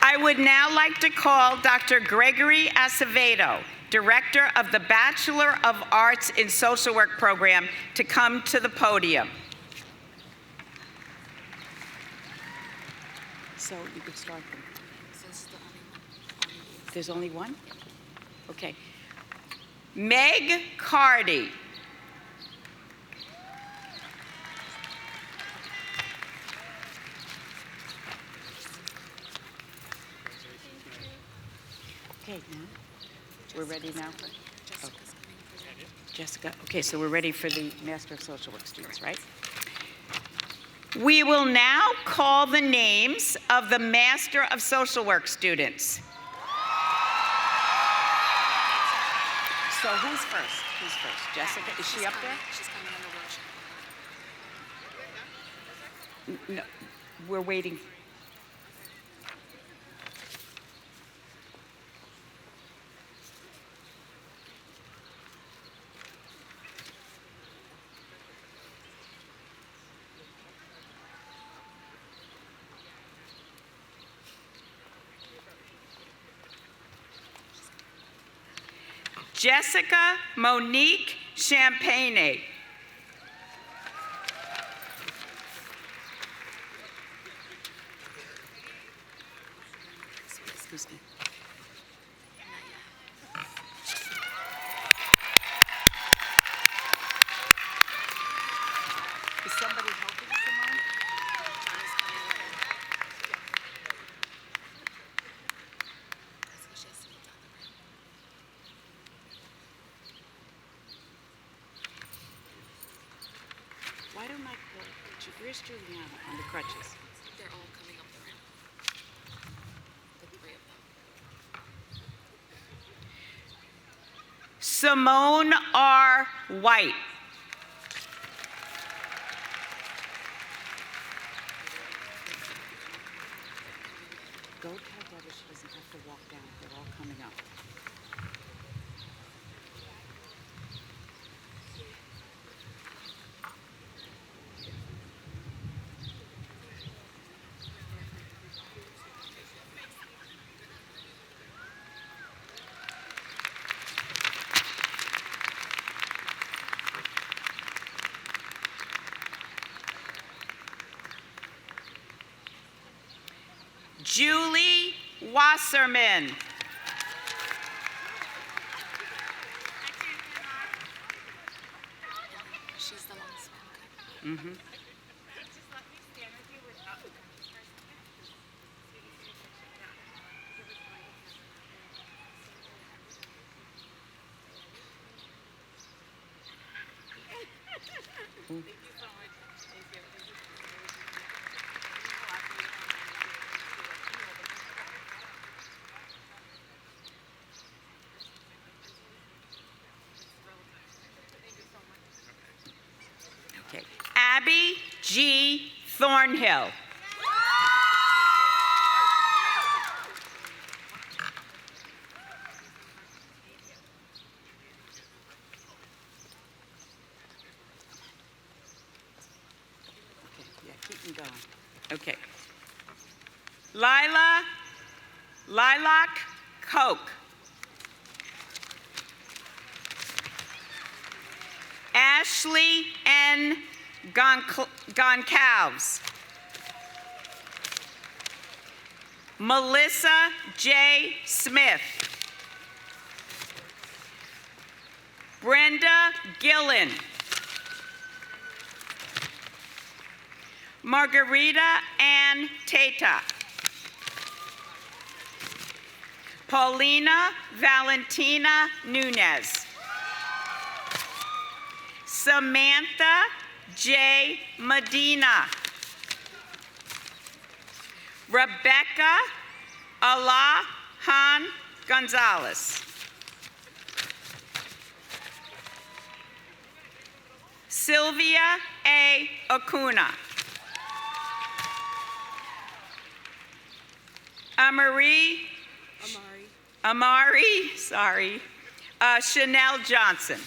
I would now like to call Dr. Gregory Acevedo, Director of the Bachelor of Arts in Social Work program, to come to the podium. So you could start them. There's only one? Okay. Meg Cardy. Okay, now, we're ready now for, Jessica. Okay, so we're ready for the Master of Social Work students, right? We will now call the names of the Master of Social Work students. So who's first? Who's first? Jessica, is she up there? She's coming on the road. No, we're waiting. Jessica Monique Champagne. Excuse me. Is somebody helping Simone? Why don't I call, where's Juliana on the crutches? They're all coming up the ramp. The three of them. Simone R. White. Go tell Deborah she doesn't have to walk down. They're all coming up. Julie Wasserman. She's the last one. Mm-hmm. Abby G. Thornhill. Yeah, keep them going. Okay. Lilac Coke. Ashley N. Goncalves. Melissa J. Smith. Brenda Gillen. Margarita Ann Tata. Paulina Valentina Nunez. Samantha J. Medina. Rebecca Alahan Gonzalez. Sylvia A. Acuna. Amari, Chanel Johnson.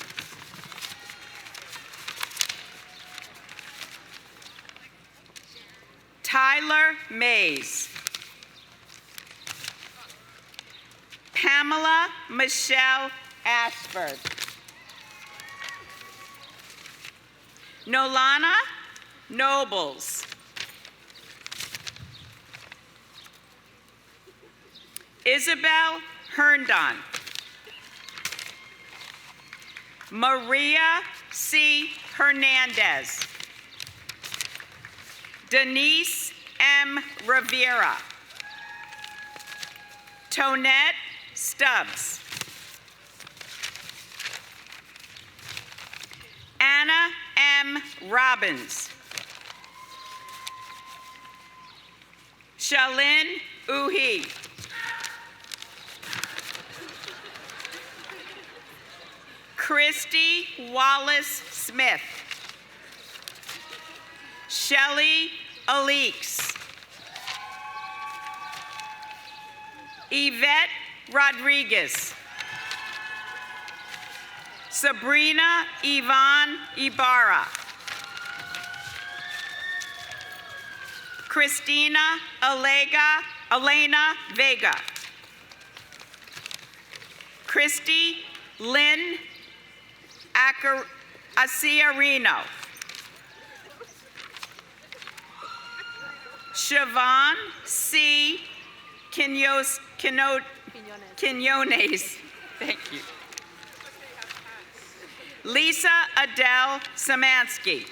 Tyler Mays. Pamela Michelle Ashford. Nolana Nobles. Isabel Herndon. Maria C. Hernandez. Denise M. Rivera. Tonette Stubbs. Anna M. Robbins. Shalyn Uhi. Christy Wallace Smith. Shelley Aleeks. Yvette Rodriguez. Sabrina Yvonne Ibarra. Christina Elena Vega. Christy Lynn Asiarino. Siobhan C. Quinones. Thank you. Lisa Adele Samansky.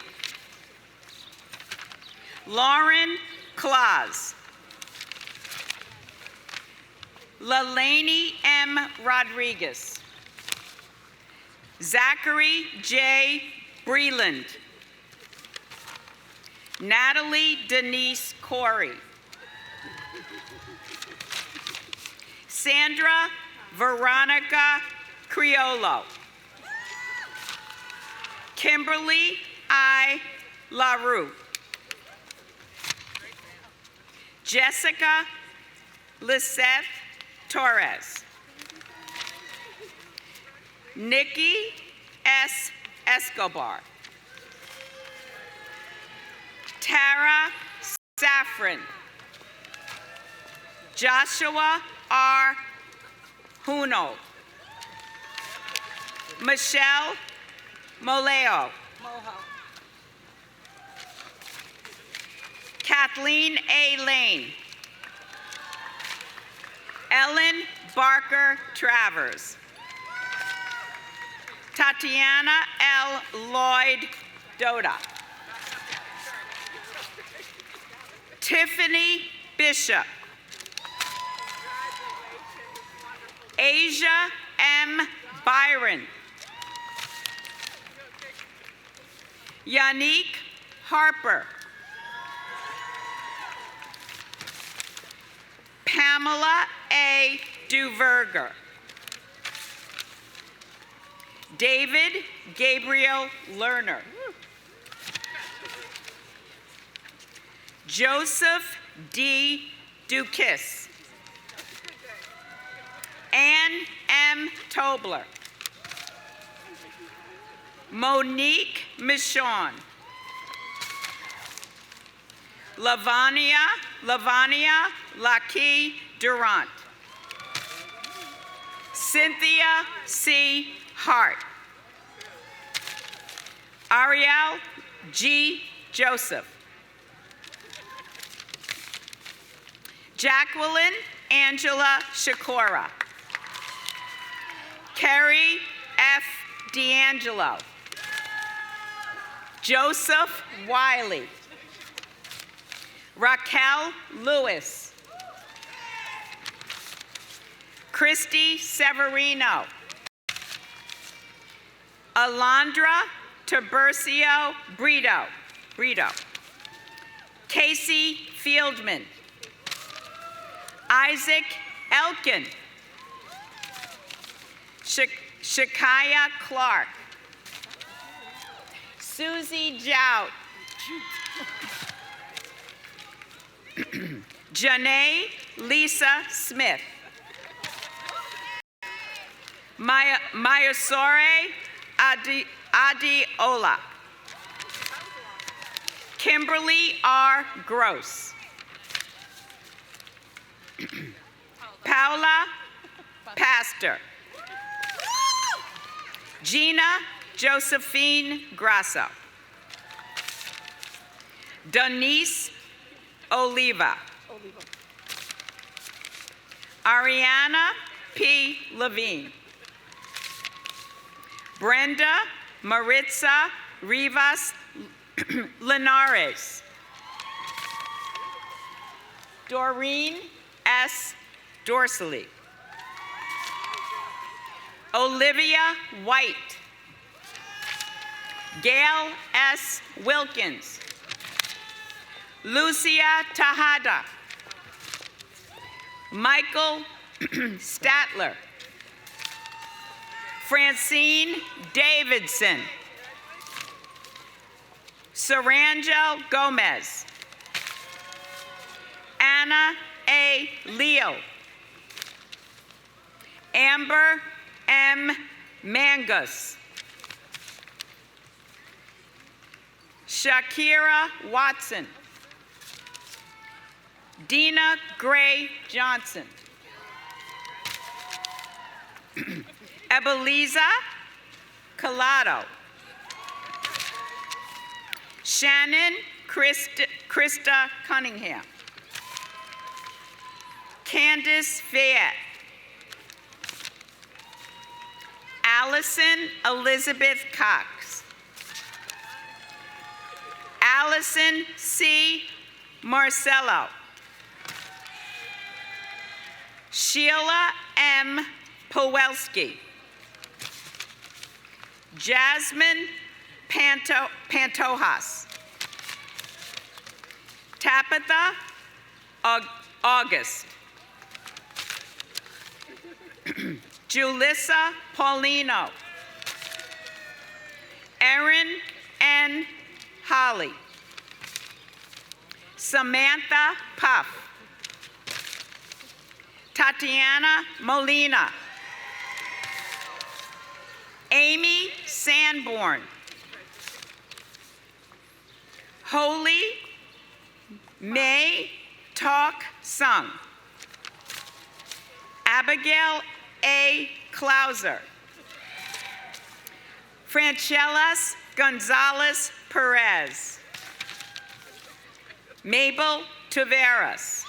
Lauren Claus. Lelani M. Rodriguez. Zachary J. Breland. Natalie Denise Corey. Sandra Veronica Criollo. Kimberly I. LaRue. Jessica Lisette Torres. Nikki S. Escobar. Tara Safran. Joshua R. Huno. Michelle Moleo. Kathleen A. Lane. Ellen Barker Travers. Tatiana L. Lloyd Doda. Tiffany Bishop. Asia M. Byron. Yannick Harper. Pamela A. Duverger. David Gabriel Lerner. Joseph D. Dukis. Ann M. Tobler. Monique Michon. Lavania Laki Durant. Cynthia C. Hart. Ariel G. Joseph. Jacqueline Angela Shakora. Carrie F. D'Angelo. Joseph Wiley. Raquel Lewis. Christy Severino. Alondra Tiburcio Brito. Casey Fieldman. Isaac Elkin. Shakaya Clark. Susie Jout. Janae Lisa Smith. Mayasore Adiola. Kimberly R. Gross. Paula Pastor. Gina Josephine Grasso. Denise Oliva. Ariana P. Levine. Brenda Maritza Rivas Linares. Doreen S. Dorsally. Olivia White. Gail S. Wilkins. Lucia Tejada. Michael Statler. Francine Davidson. Sarangel Gomez. Anna A. Leo. Amber M. Mangus. Shakira Watson. Dina Gray Johnson. Ebeliza Collado. Shannon Krista Cunningham. Candace Fayette. Allison Elizabeth Cox. Allison C. Marcello. Sheila M. Powelski. Jasmine Pantojas. Tabitha August. Julissa Paulino. Erin N. Holly. Samantha Puff. Tatiana Molina. Amy Sanborn. Holy May Talk Sung. Abigail A. Klauser. Francelas Gonzalez Perez. Mabel Taveras.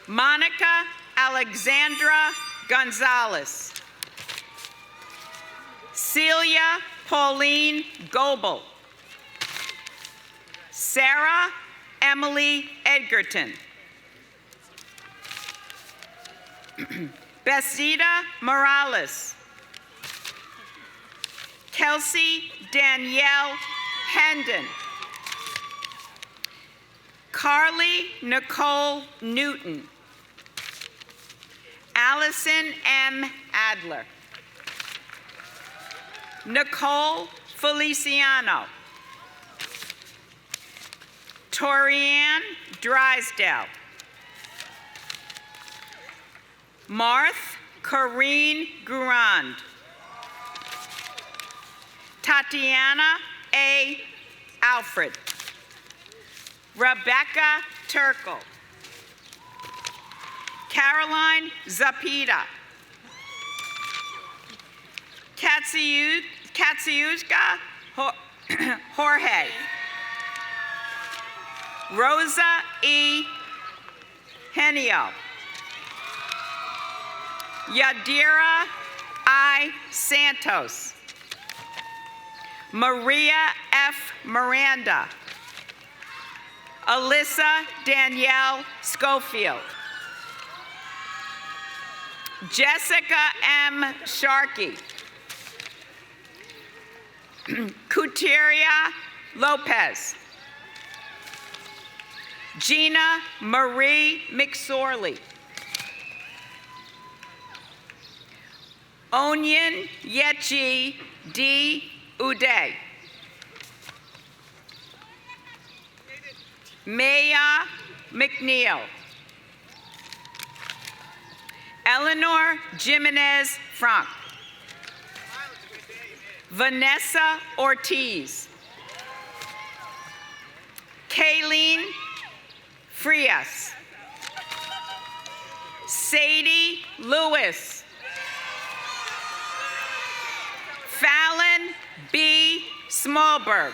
Monica Alexandra Gonzalez. Celia Pauline Goebel. Sarah Emily Edgerton. Besita Morales. Kelsey Danielle Hendon. Carly Nicole Newton. Allison M. Adler. Nicole Feliciano. Torianne Drysdale. Marth Corrine Gourand. Tatiana A. Alfred. Rebecca Turkle. Caroline Zapita. Katsiuska Jorge. Rosa E. Henio. Yadira I. Santos. Maria F. Miranda. Alyssa Danielle Schofield. Jessica M. Sharkey. Kuteria Lopez. Gina Marie McSorley. Onyin Yechi D. Uday. Maya McNeil. Eleanor Jimenez Frank. Vanessa Ortiz. Kayleen Frias. Sadie Lewis. Fallon B. Smallberg.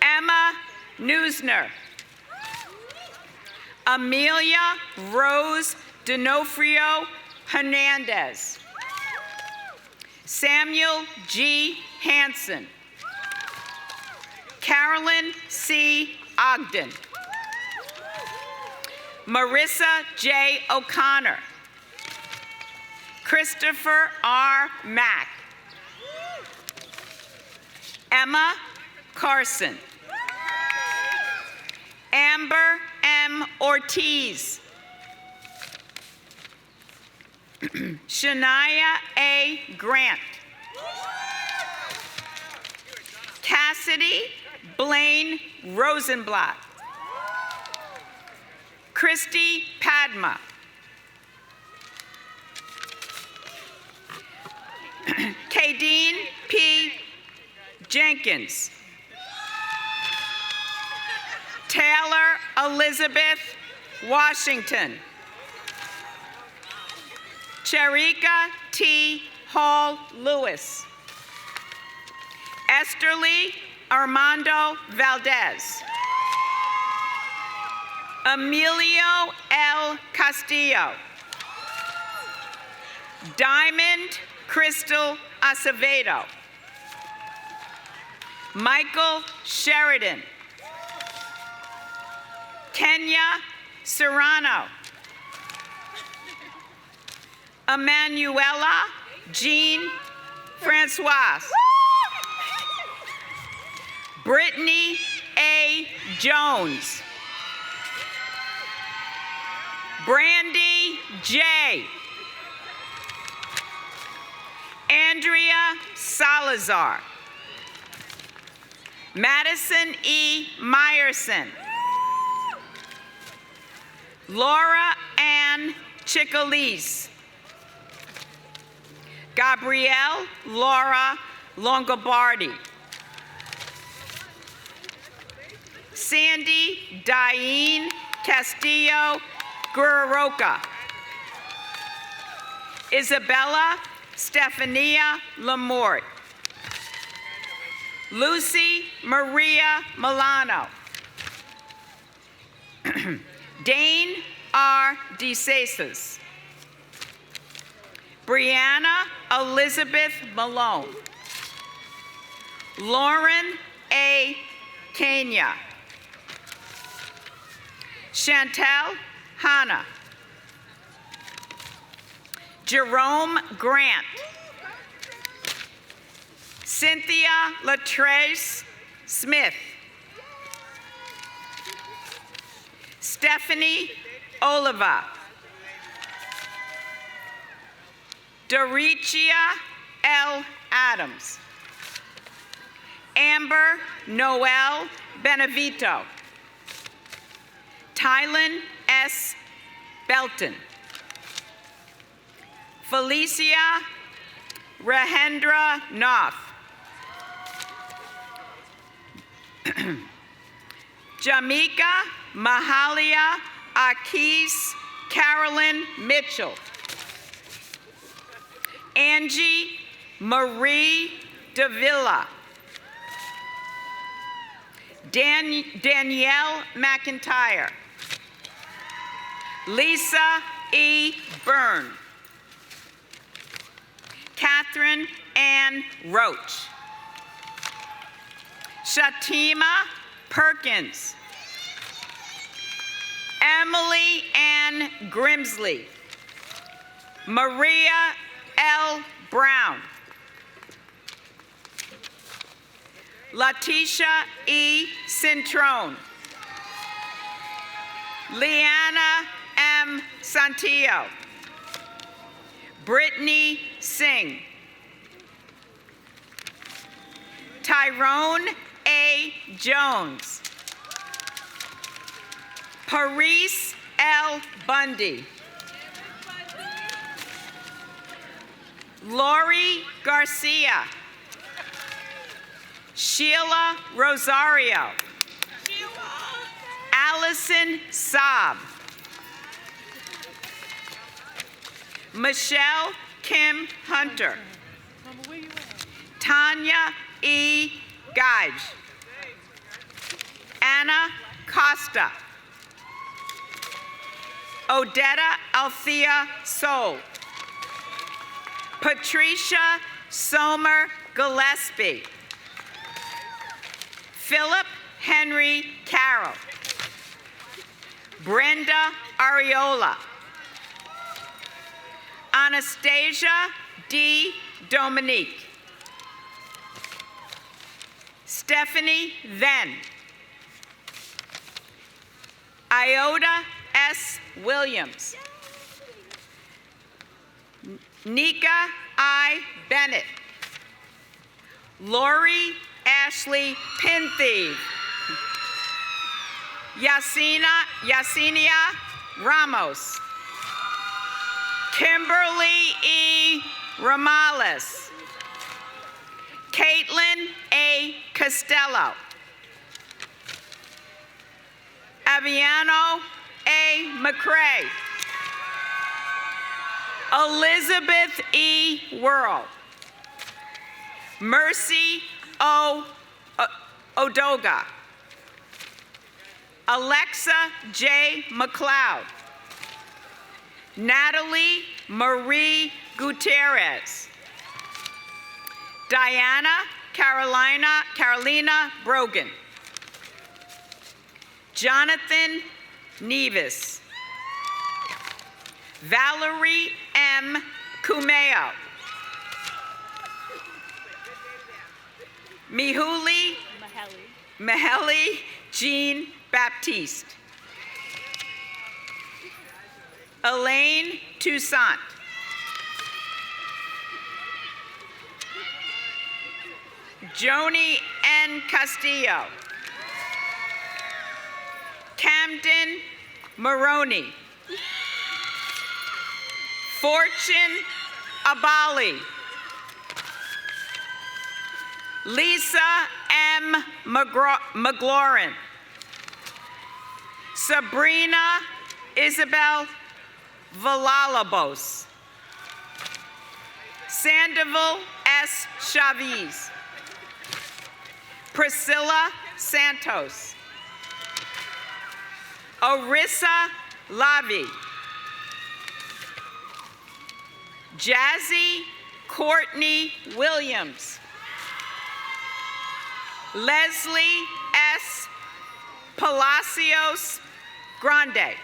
Emma Neusner. Amelia Rose D'Onofrio Hernandez. Samuel G. Hansen. Carolyn C. Ogden. Marissa J. O'Connor. Christopher R. Mack. Emma Carson. Amber M. Ortiz. Shania A. Grant. Cassidy Blaine Rosenblatt. Christy Padma. Kadeen P. Jenkins. Taylor Elizabeth Washington. Cherika T. Hall Lewis. Esterly Armando Valdez. Emilio L. Castillo. Diamond Crystal Acevedo. Michael Sheridan. Kenya Serrano. Emanuela Jean Francoise. Brittany A. Jones. Brandy J. Andrea Salazar. Madison E. Meyerson. Laura Ann Chicalise. Gabrielle Laura Longobardi. Sandy Diane Castillo Guerroca. Isabella Stefania Lamort. Lucy Maria Milano. Dane R. DeSaces. Brianna Elizabeth Malone. Lauren A. Kenya. Chantel Hanna. Jerome Grant. Cynthia Latrace Smith. Stephanie Oliva. Doricia L. Adams. Amber Noel Benevito. Tylen S. Belton. Felicia Rahendra Noth. Jamaica Mahalia Akis Carolyn Mitchell. Angie Marie Davila. Danielle McIntyre. Lisa E. Byrne. Catherine Ann Roach. Shatima Perkins. Emily Ann Grimsley. Maria L. Brown. Latisha E. Cintrone. Leanna M. Santillo. Brittany Singh. Tyrone A. Jones. Paris L. Bundy. Lori Garcia. Sheila Rosario. Allison Saab. Michelle Kim Hunter. Tanya E. Gage. Anna Costa. Odetta Althea Soul. Patricia Somer Gillespie. Philip Henry Carroll. Brenda Ariola. Anastasia D. Dominique. Stephanie Then. Iota S. Williams. Nika I. Bennett. Lori Ashley Pinthieve. Yesenia Ramos. Kimberly E. Ramales. Caitlin A. Costello. Aviano A. McCrae. Elizabeth E. Worrell. Mercy O. Odoga. Alexa J. McLeod. Natalie Marie Gutierrez. Diana Carolina Brogan. Jonathan Nevis. Valerie M. Kumeo. Maheli Jean Baptiste. Elaine Toussaint. Joni N. Castillo. Camden Maroney. Fortune Abali. Lisa M. McLaurin. Sabrina Isabel Villalobos. Sandoval S. Chavez. Priscilla Santos. Orissa Lavi. Jazzy Courtney Williams. Leslie S. Palacios Grande.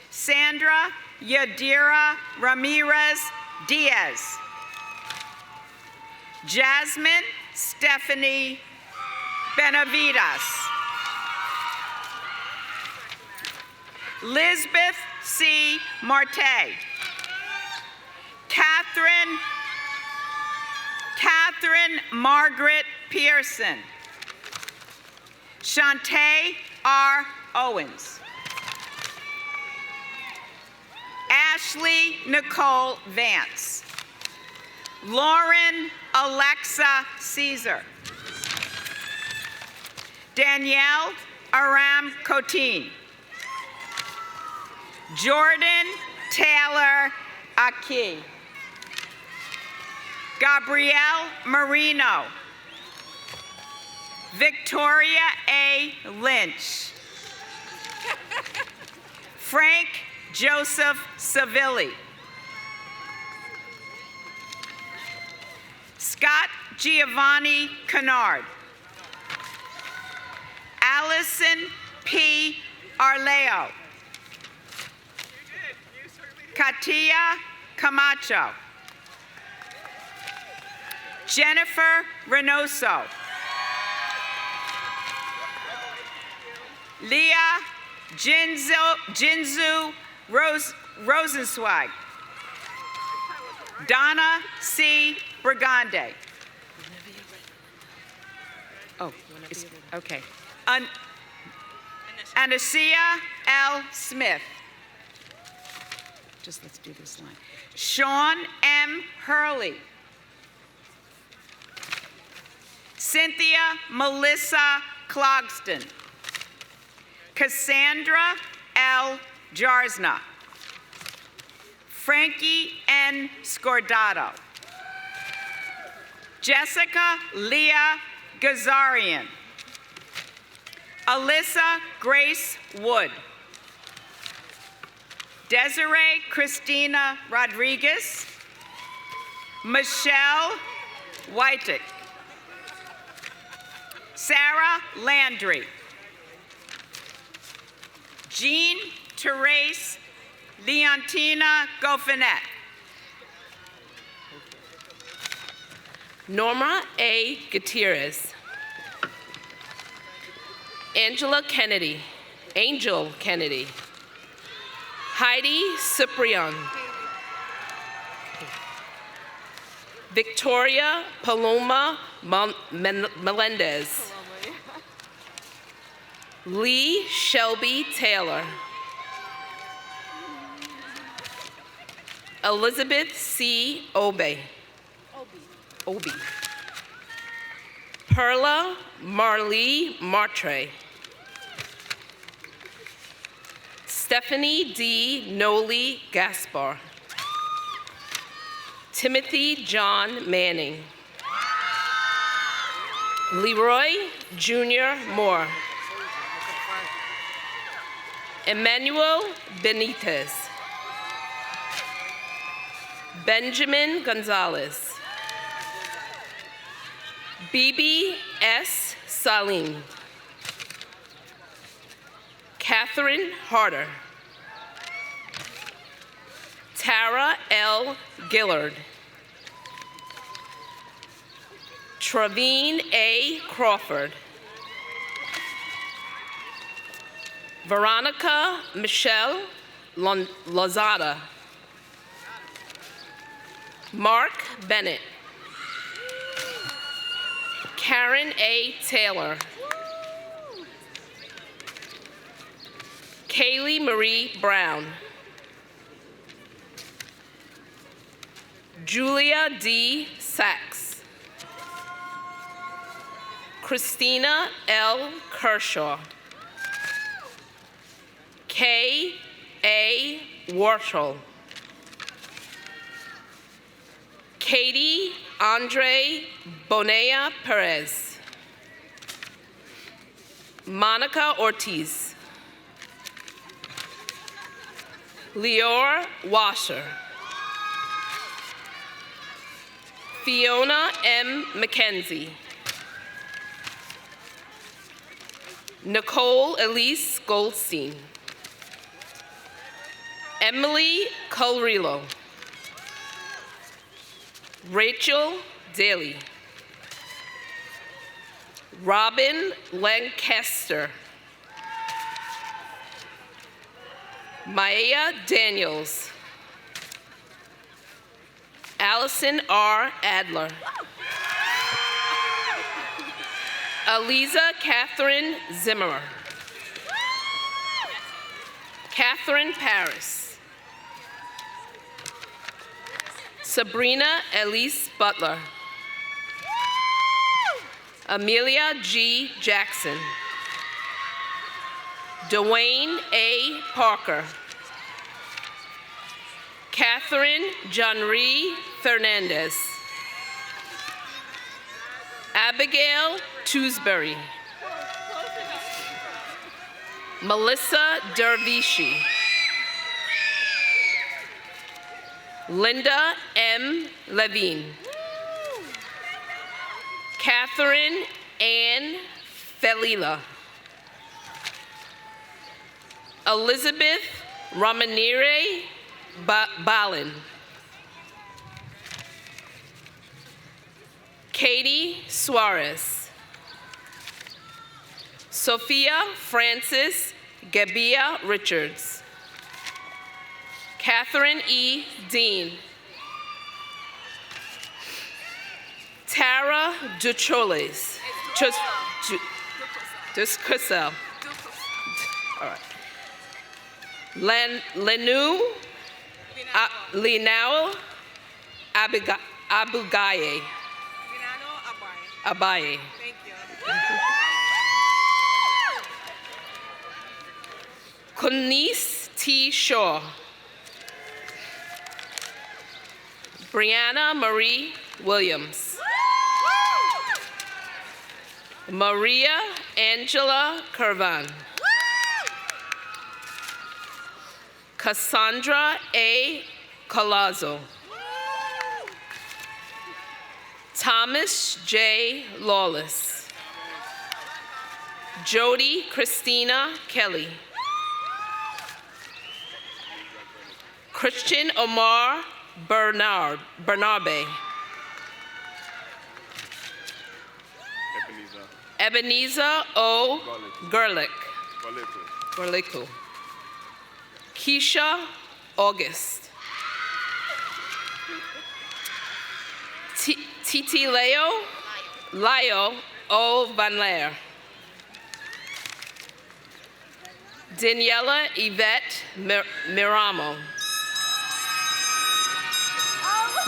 Sandra Yadira Ramirez Diaz. Jasmine Stephanie Benavides. Lisbeth C. Marte. Catherine Margaret Pearson. Shantae R. Owens. Ashley Nicole Vance. Lauren Alexa Caesar. Danielle Aram Cotin. Jordan Taylor Aki. Gabrielle Marino. Victoria A. Lynch. Frank Joseph Savilli. Scott Giovanni Kennard. Allison P. Arleo. Katia Camacho. Jennifer Reynoso. Leah Jinzu Rosenzweig. Donna C. Brigande. Oh, okay. Anasia L. Smith. Just let's do this line. Sean M. Hurley. Cynthia Melissa Clogston. Cassandra L. Jarsna. Frankie N. Scordato. Jessica Leah Gazarian. Alyssa Grace Wood. Desiree Christina Rodriguez. Michelle Whitick. Sarah Landry. Jean Therese Leontina Goffinet. Norma A. Gutierrez. Angel Kennedy. Heidi Ciprian. Victoria Paloma Melendez. Lee Shelby Taylor. Elizabeth C. Obey. Perla Marlee Martre. Stephanie D. Noli Gaspar. Timothy John Manning. Leroy Jr. Moore. Emmanuel Benitez. Benjamin Gonzalez. Bibi S. Salim. Catherine Harder. Tara L. Gillard. Traveen A. Crawford. Veronica Michelle Lozada. Mark Bennett. Karen A. Taylor. Kaylee Marie Brown. Julia D. Sachs. Christina L. Kershaw. K. A. Warshall. Katie Andre Bonilla Perez. Monica Ortiz. Leor Washer. Fiona M. McKenzie. Nicole Elise Goldstein. Emily Colrillo. Rachel Daly. Robin Lancaster. Maya Daniels. Allison R. Adler. Aliza Catherine Zimmerer. Catherine Paris. Sabrina Elise Butler. Amelia G. Jackson. Dwayne A. Parker. Catherine Jeanrie Fernandez. Abigail Tewsbury. Melissa Dervishi. Linda M. Levine. Catherine Ann Felila. Elizabeth Ramanire Balin. Katie Suarez. Sophia Frances Gabia Richards. Catherine E. Dean. Tara Ducholes. Duscusel. All right. Lenu Linao Abugaye. Abaye. Thank you. Kunice T. Shaw. Brianna Marie Williams. Maria Angela Curvan. Cassandra A. Colazzo. Thomas J. Lawless. Jody Christina Kelly. Christian Omar Bernabe. Ebenezer O. Gerlick. Keisha August. Titi Leo O. Van Laer. Daniela Yvette Miramo.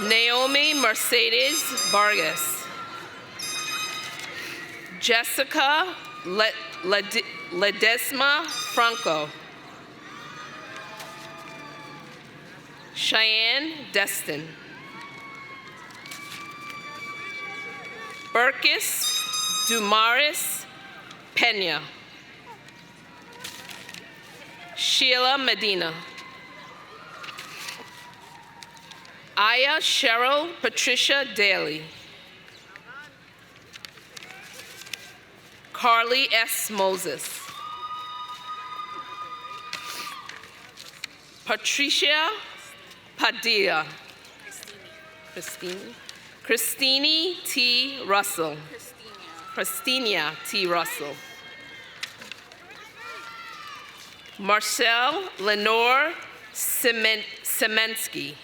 Naomi Mercedes Vargas. Jessica Ledesma Franco. Cheyenne Destin. Burkis Dumaris Pena. Sheila Medina. Aya Cheryl Patricia Daly. Carly S. Moses. Patricia Padilla. Christine T. Russell. Christina T. Russell. Marcel Lenore Semensky.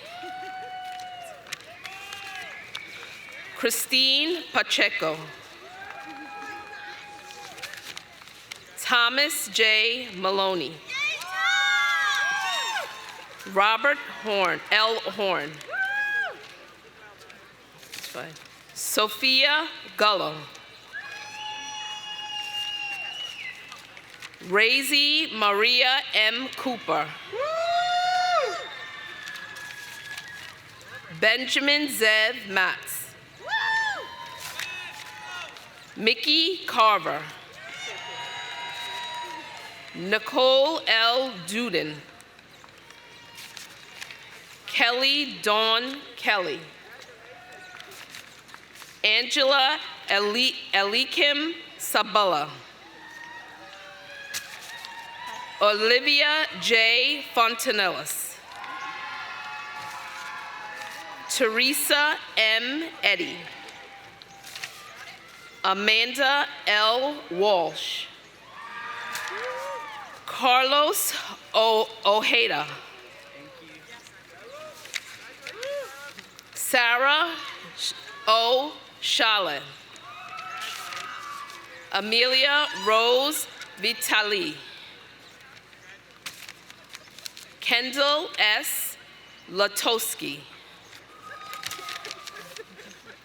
Christine Pacheco. Thomas J. Maloney. Robert L. Horn. That's fine. Sophia Gullo. Razy Maria M. Cooper. Benjamin Zev Matz. Mickey Carver. Nicole L. Duden. Kelly Dawn Kelly. Angela Elikim Sabala. Olivia J. Fontanellis. Teresa M. Eddy. Amanda L. Walsh. Carlos Ojeda. Sarah O. Charlotte. Amelia Rose Vitali. Kendall S. Latowski.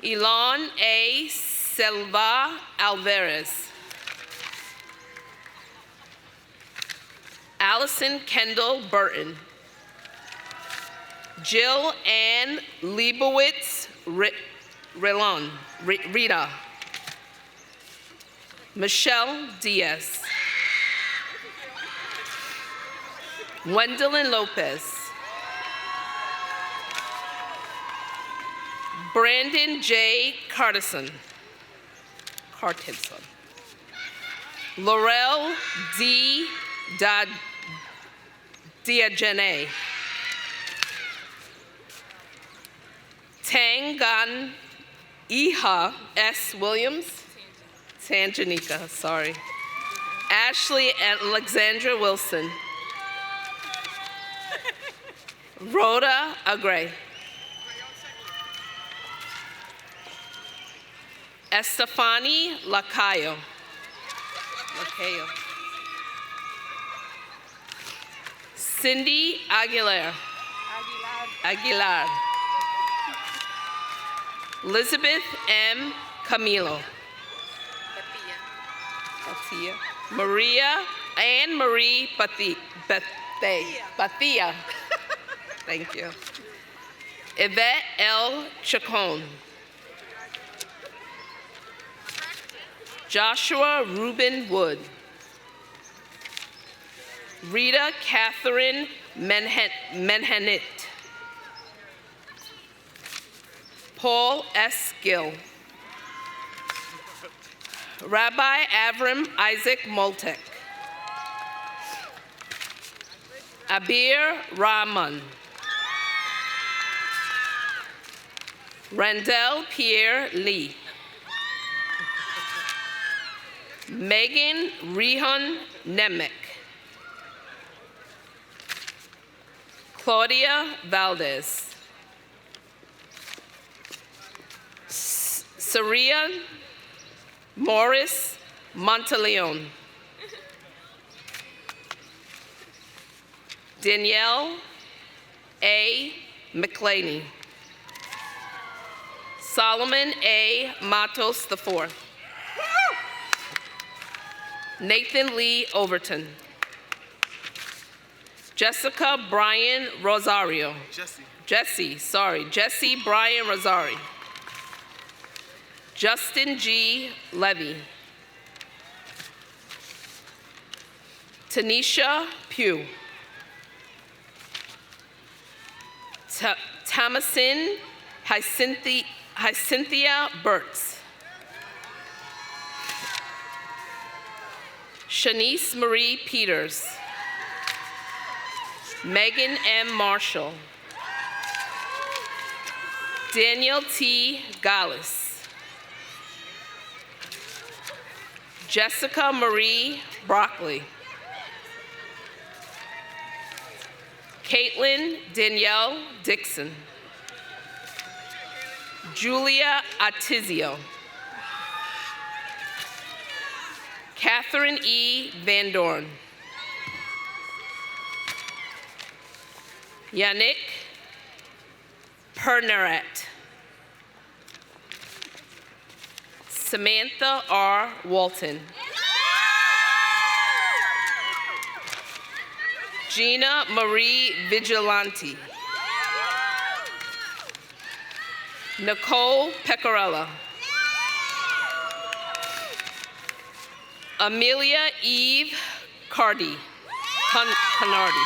Elon A. Silva Alvarez. Allison Kendall Burton. Jill Ann Leibowitz Rita. Michelle Diaz. Gwendolyn Lopez. Brandon J. Cartison. Laurel D. Diagene. Tangan Iha S. Williams. Tanjanika, sorry. Ashley Alexandra Wilson. Rhoda Agray. Estefani Lacayo. Cindy Aguilar. Elizabeth M. Camilo. Maria Anne Marie Bathia. Thank you. Yvette L. Chacon. Joshua Reuben Wood. Rita Catherine Menhanit. Paul S. Gill. Rabbi Avram Isaac Moltek. Abir Rahman. Randall Pierre Lee. Megan Rehon Nemec. Claudia Valdez. Saria Morris Monteleone. Danielle A. McClaney. Solomon A. Matos IV. Nathan Lee Overton. Jessica Brian Rosario. Jesse Brian Rosario. Justin G. Levy. Tanisha Pugh. Thomasin Hyacinthia Burtz. Shanice Marie Peters. Megan M. Marshall. Daniel T. Gallis. Jessica Marie Broccoli. Caitlin Danielle Dixon. Julia Atizio. Catherine E. Van Dorn. Yannick Pernerat. Samantha R. Walton. Gina Marie Vigilante. Nicole Pecorella. Amelia Eve Cardi. Canardi.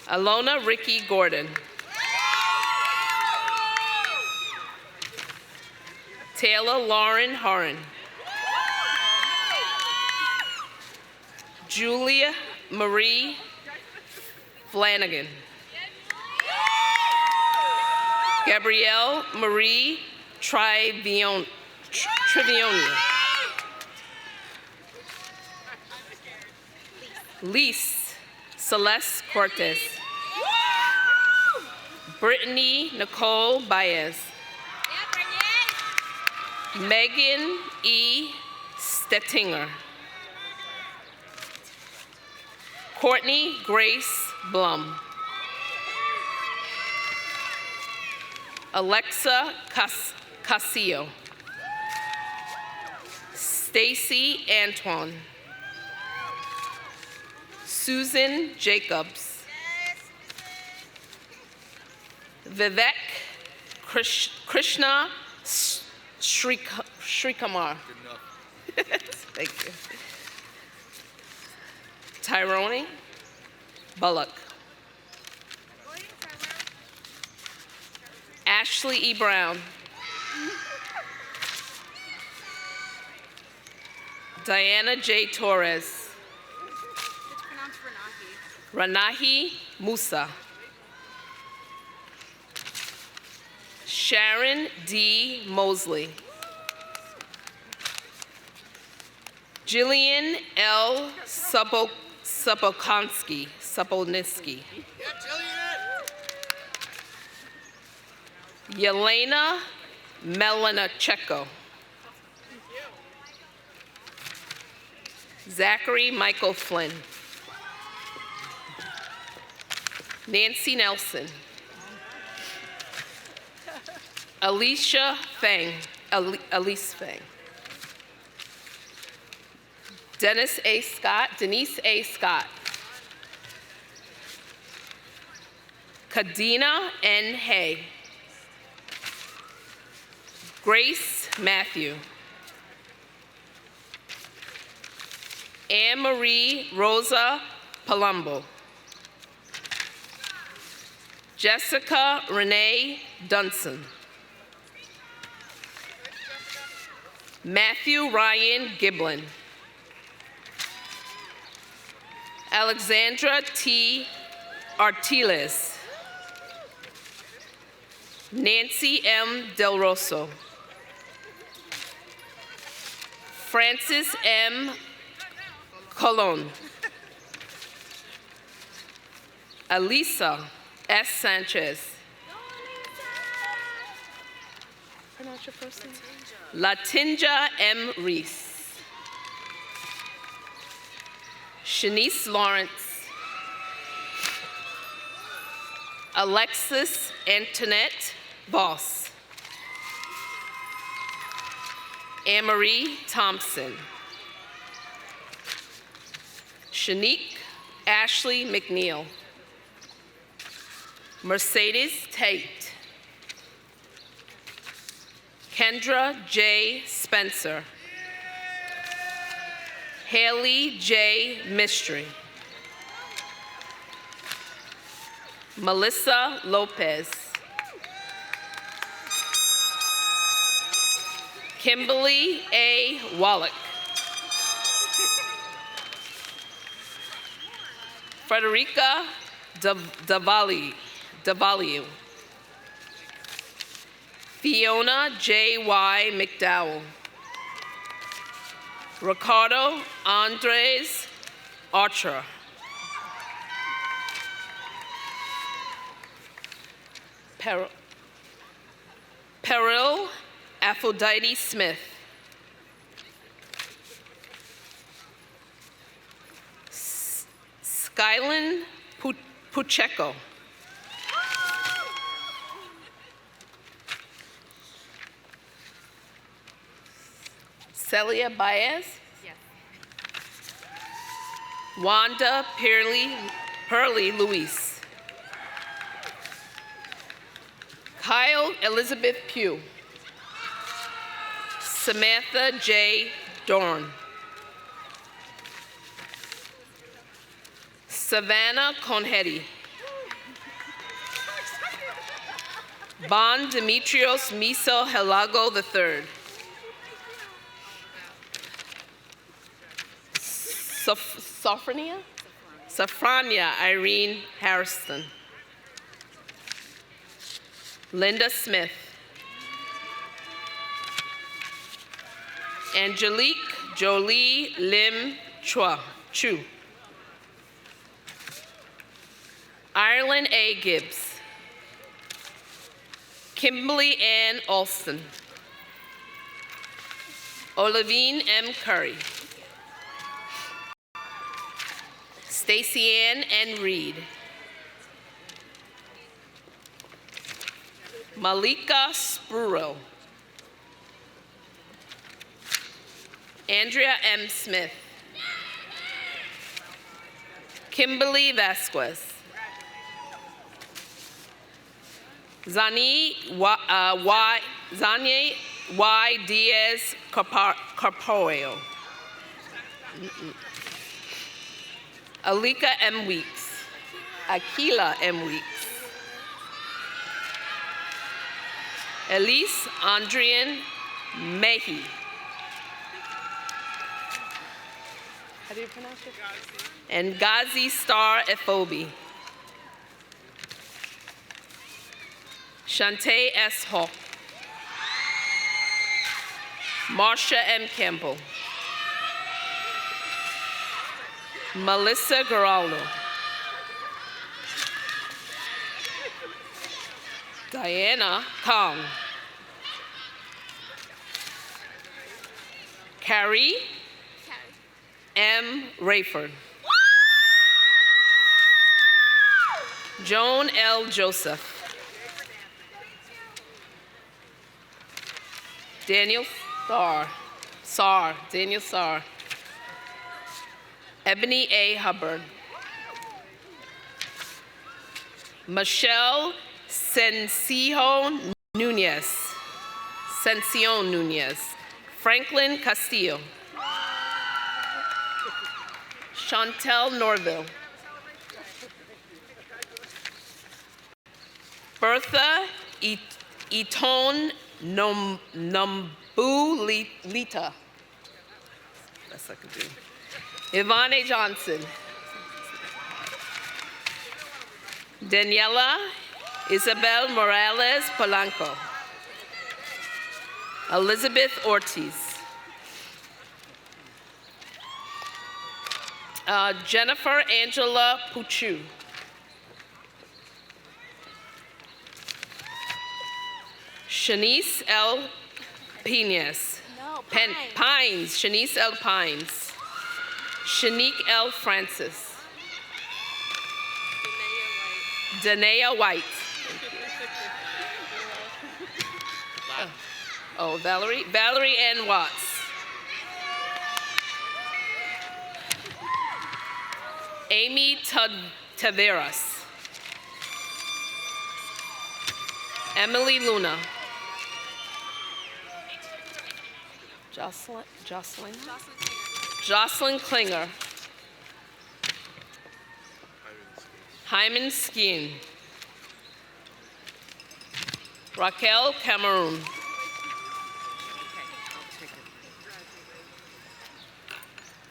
Alona Ricky Gordon. Taylor Lauren Horan. Julia Marie Flanagan. Gabrielle Marie Trivioni. Lise Celeste Cortez. Brittany Nicole Baez. Megan E. Stettinger. Courtney Grace Blum. Alexa Casillo. Stacy Antoine. Susan Jacobs. Vivek Krishna Srikamar. Thank you. Tyrone Bullock. Ashley E. Brown. Diana J. Torres. It's pronounced Ranahi Musa. Sharon D. Mosley. Jillian L. Sapolniski. Yelena Melanacheko. Zachary Michael Flynn. Nancy Nelson. Alicia Fang. Elise Fang. Denise A. Scott. Kadena N. Hay. Grace Matthew. Anne Marie Rosa Palumbo. Jessica Renee Dunson. Matthew Ryan Giblin. Alexandra T. Artiles. Nancy M. Del Rosso. Francis M. Colon. Elisa S. Sanchez. Pronounce your first name? Latinja M. Reese. Shanice Lawrence. Alexis Antoinette Voss. Anne-Marie Thompson. Shanique Ashley McNeil. Mercedes Tate. Kendra J. Spencer. Haley J. Mystery. Melissa Lopez. Kimberly A. Wallach. Frederica Davaliu. Fiona J.Y. McDowell. Ricardo Andres Archer. Peril Aphrodite Smith. Skylan Pucheco. Celia Baez? Yes. Wanda Hurley Luis. Kyle Elizabeth Pugh. Samantha J. Dorn. Savannah Conhetti. Bon Demetrios Miso Helago III. Safrania Irene Harrison. Linda Smith. Angelique Jolie Lim Chu. Ireland A. Gibbs. Kimberly Ann Alston. Olivine M. Curry. Stacy Ann N. Reed. Malika Spruill. Andrea M. Smith. Kimberly Vasquez. Zanye Y. Diaz Corporio. Alika M. Weeks. Akila M. Weeks. Elise Andrian Mehi. How do you pronounce it? And Ghazi Star Efobi. Shantae S. Hawk. Marsha M. Campbell. Melissa Garaldo. Diana Kong. Carrie M. Rayford. Joan L. Joseph. Daniel Daniel Sarr. Ebony A. Hubbard. Michelle Sencion Nunez. Franklin Castillo. Chantel Norville. Bertha Eton Nambu Lita. Best I could do. Ivane Johnson. Daniela Isabel Morales Polanco. Elizabeth Ortiz. Jennifer Angela Puchu. Shanice L. Pines. Pines. Shanice L. Pines. Shanique L. Francis. Danae White. Oh, Valerie Ann Watts. Amy Taveras. Emily Luna. Jocelyn Klinger. Hyman Skeen. Raquel Cameroon.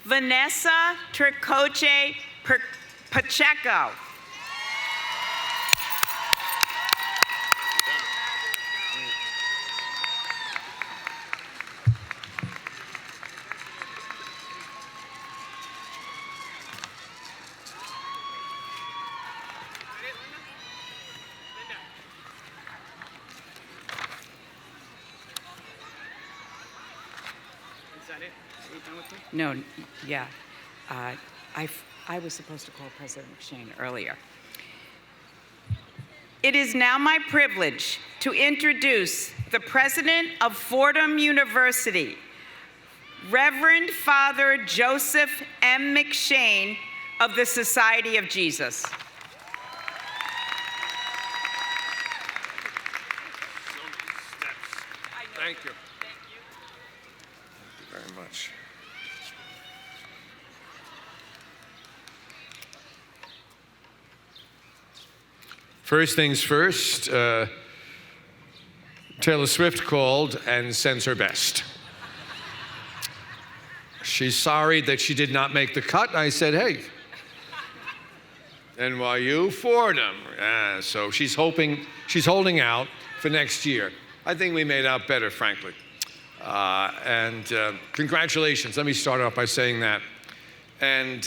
Vanessa Tricoche Pacheco. No, yeah. I was supposed to call President McShane earlier. It is now my privilege to introduce the president of Fordham University, Reverend Father Joseph M. McShane of the Society of Jesus. Thank you. Thank you very much. First things first, Taylor Swift called and sends her best. She's sorry that she did not make the cut. I said, hey, NYU, Fordham. So she's holding out for next year. I think we made out better, frankly. Congratulations. Let me start off by saying that. And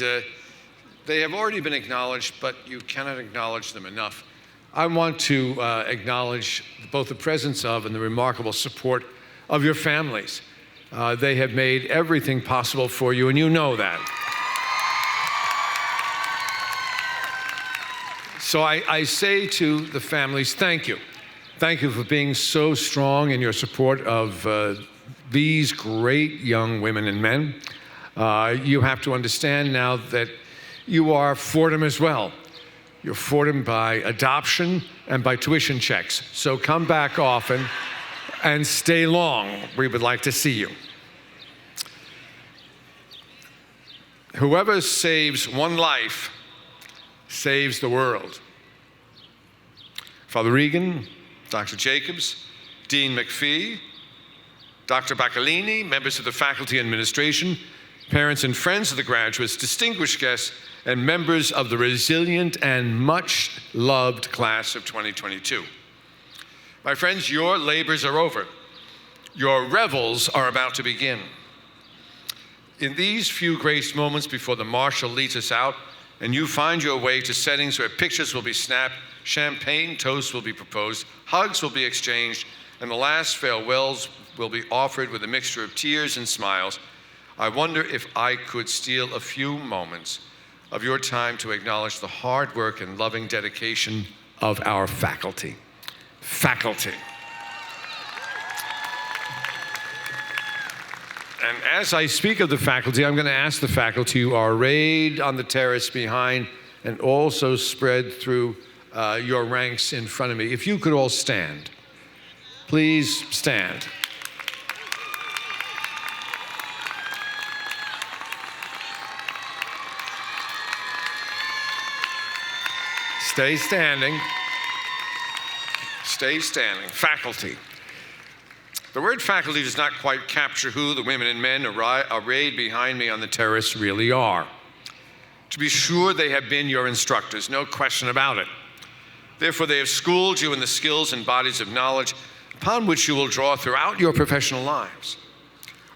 they have already been acknowledged, but you cannot acknowledge them enough. I want to acknowledge both the presence of and the remarkable support of your families. They have made everything possible for you, and you know that. So I say to the families, thank you. Thank you for being so strong in your support of these great young women and men. You have to understand now that you are Fordham as well. You're Fordham by adoption and by tuition checks. So come back often and stay long. We would like to see you. Whoever saves one life saves the world. Father Regan, Dr. Jacobs, Dean McPhee, Dr. Baccalini, members of the faculty and administration, parents and friends of the graduates, distinguished guests, and members of the resilient and much-loved class of 2022. My friends, your labors are over. Your revels are about to begin. In these few grace moments before the marshal leads us out, and you find your way to settings where pictures will be snapped, champagne toasts will be proposed, hugs will be exchanged, and the last farewells will be offered with a mixture of tears and smiles, I wonder if I could steal a few moments of your time to acknowledge the hard work and loving dedication of our faculty. Faculty. And as I speak of the faculty, I'm going to ask the faculty who are arrayed on the terrace behind and also spread through your ranks in front of me, if you could all stand. Please stand. Stay standing. Stay standing. Faculty. The word faculty does not quite capture who the women and men arrayed behind me on the terrace really are. To be sure, they have been your instructors, no question about it. Therefore, they have schooled you in the skills and bodies of knowledge upon which you will draw throughout your professional lives.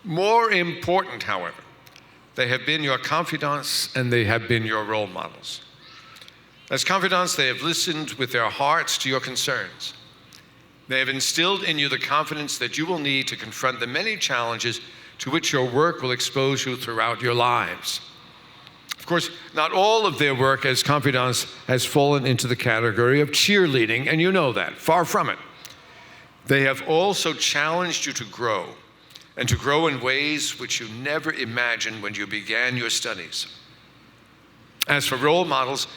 More important, however, they have been your confidants and they have been your role models. As confidants, they have listened with their hearts to your concerns. They have instilled in you the confidence that you will need to confront the many challenges to which your work will expose you throughout your lives. Of course, not all of their work as confidants has fallen into the category of cheerleading, and you know that, far from it. They have also challenged you to grow, and to grow in ways which you never imagined when you began your studies. As for role models,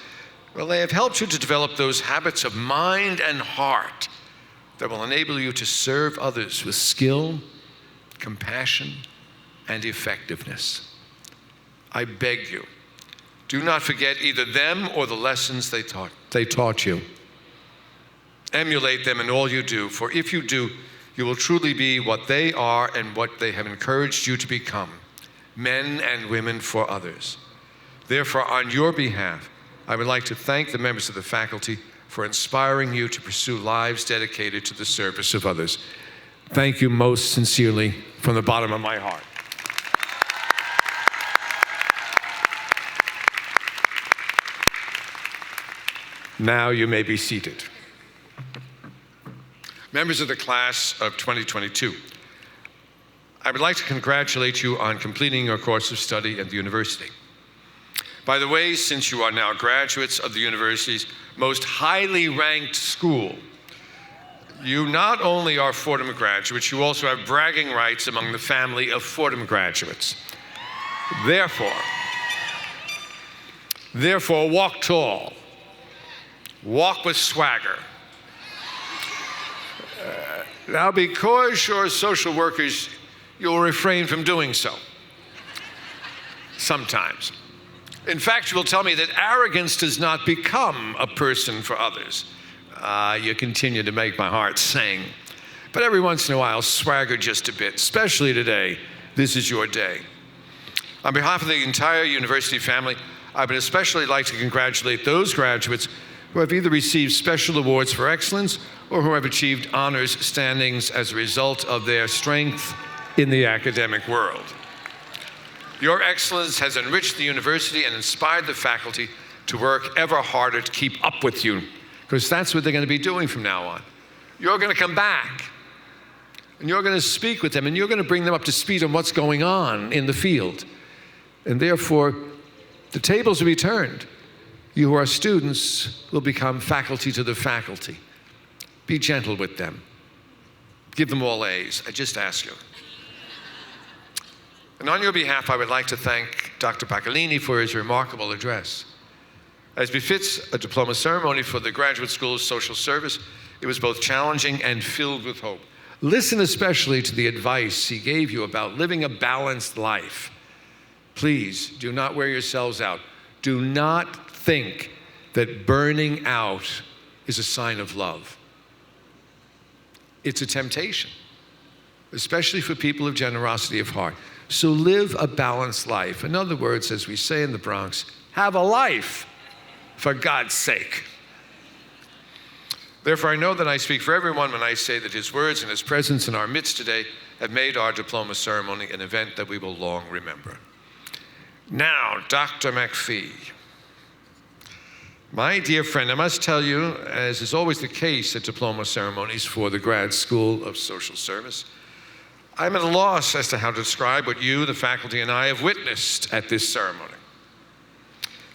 well, they have helped you to develop those habits of mind and heart that will enable you to serve others with skill, compassion, and effectiveness. I beg you, do not forget either them or the lessons they taught you. Emulate them in all you do, for if you do, you will truly be what they are and what they have encouraged you to become, men and women for others. Therefore, on your behalf, I would like to thank the members of the faculty for inspiring you to pursue lives dedicated to the service of others. Thank you most sincerely from the bottom of my heart. Now you may be seated. Members of the class of 2022, I would like to congratulate you on completing your course of study at the university. By the way, since you are now graduates of the university's most highly ranked school, you not only are Fordham graduates, you also have bragging rights among the family of Fordham graduates. Therefore, walk tall, walk with swagger. Now, because you're social workers, you'll refrain from doing so. Sometimes. In fact, you will tell me that arrogance does not become a person for others. You continue to make my heart sing. But every once in a while, swagger just a bit, especially today. This is your day. On behalf of the entire university family, I would especially like to congratulate those graduates who have either received special awards for excellence or who have achieved honors standings as a result of their strength in the academic world. Your excellence has enriched the university and inspired the faculty to work ever harder to keep up with you, because that's what they're going to be doing from now on. You're going to come back, and you're going to speak with them, and you're going to bring them up to speed on what's going on in the field. And therefore, the tables will be turned. You who are students will become faculty to the faculty. Be gentle with them. Give them all A's. I just ask you. And on your behalf, I would like to thank Dr. Pacolini for his remarkable address. As befits a diploma ceremony for the Graduate School of Social Service, it was both challenging and filled with hope. Listen especially to the advice he gave you about living a balanced life. Please do not wear yourselves out. Do not think that burning out is a sign of love. It's a temptation, especially for people of generosity of heart. So live a balanced life. In other words, as we say in the Bronx, have a life, for God's sake. Therefore, I know that I speak for everyone when I say that his words and his presence in our midst today have made our diploma ceremony an event that we will long remember. Now, Dr. McPhee. My dear friend, I must tell you, as is always the case at diploma ceremonies for the Grad School of Social Service, I'm at a loss as to how to describe what you, the faculty, and I have witnessed at this ceremony.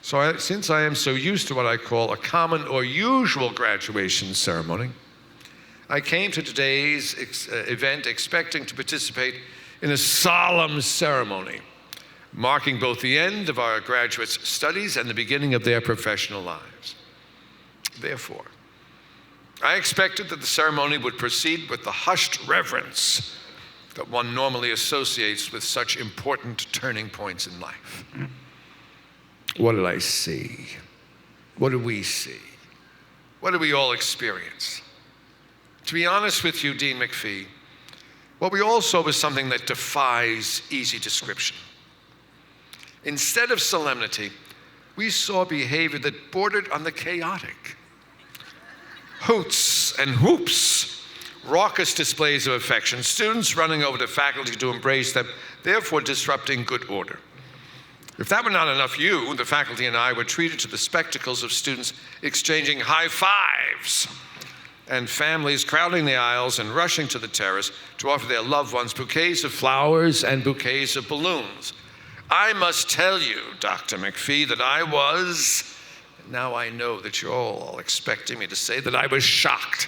So since I am so used to what I call a common or usual graduation ceremony, I came to today's event expecting to participate in a solemn ceremony, marking both the end of our graduates' studies and the beginning of their professional lives. Therefore, I expected that the ceremony would proceed with the hushed reverence that one normally associates with such important turning points in life. What did I see? What did we see? What did we all experience? To be honest with you, Dean McPhee, what we all saw was something that defies easy description. Instead of solemnity, we saw behavior that bordered on the chaotic. Hoots and whoops, raucous displays of affection, students running over to faculty to embrace them, therefore disrupting good order. If that were not enough, you, the faculty, and I were treated to the spectacles of students exchanging high fives and families crowding the aisles and rushing to the terrace to offer their loved ones bouquets of flowers and bouquets of balloons. I must tell you, Dr. McPhee, that I was, and now I know that you're all expecting me to say that I was shocked.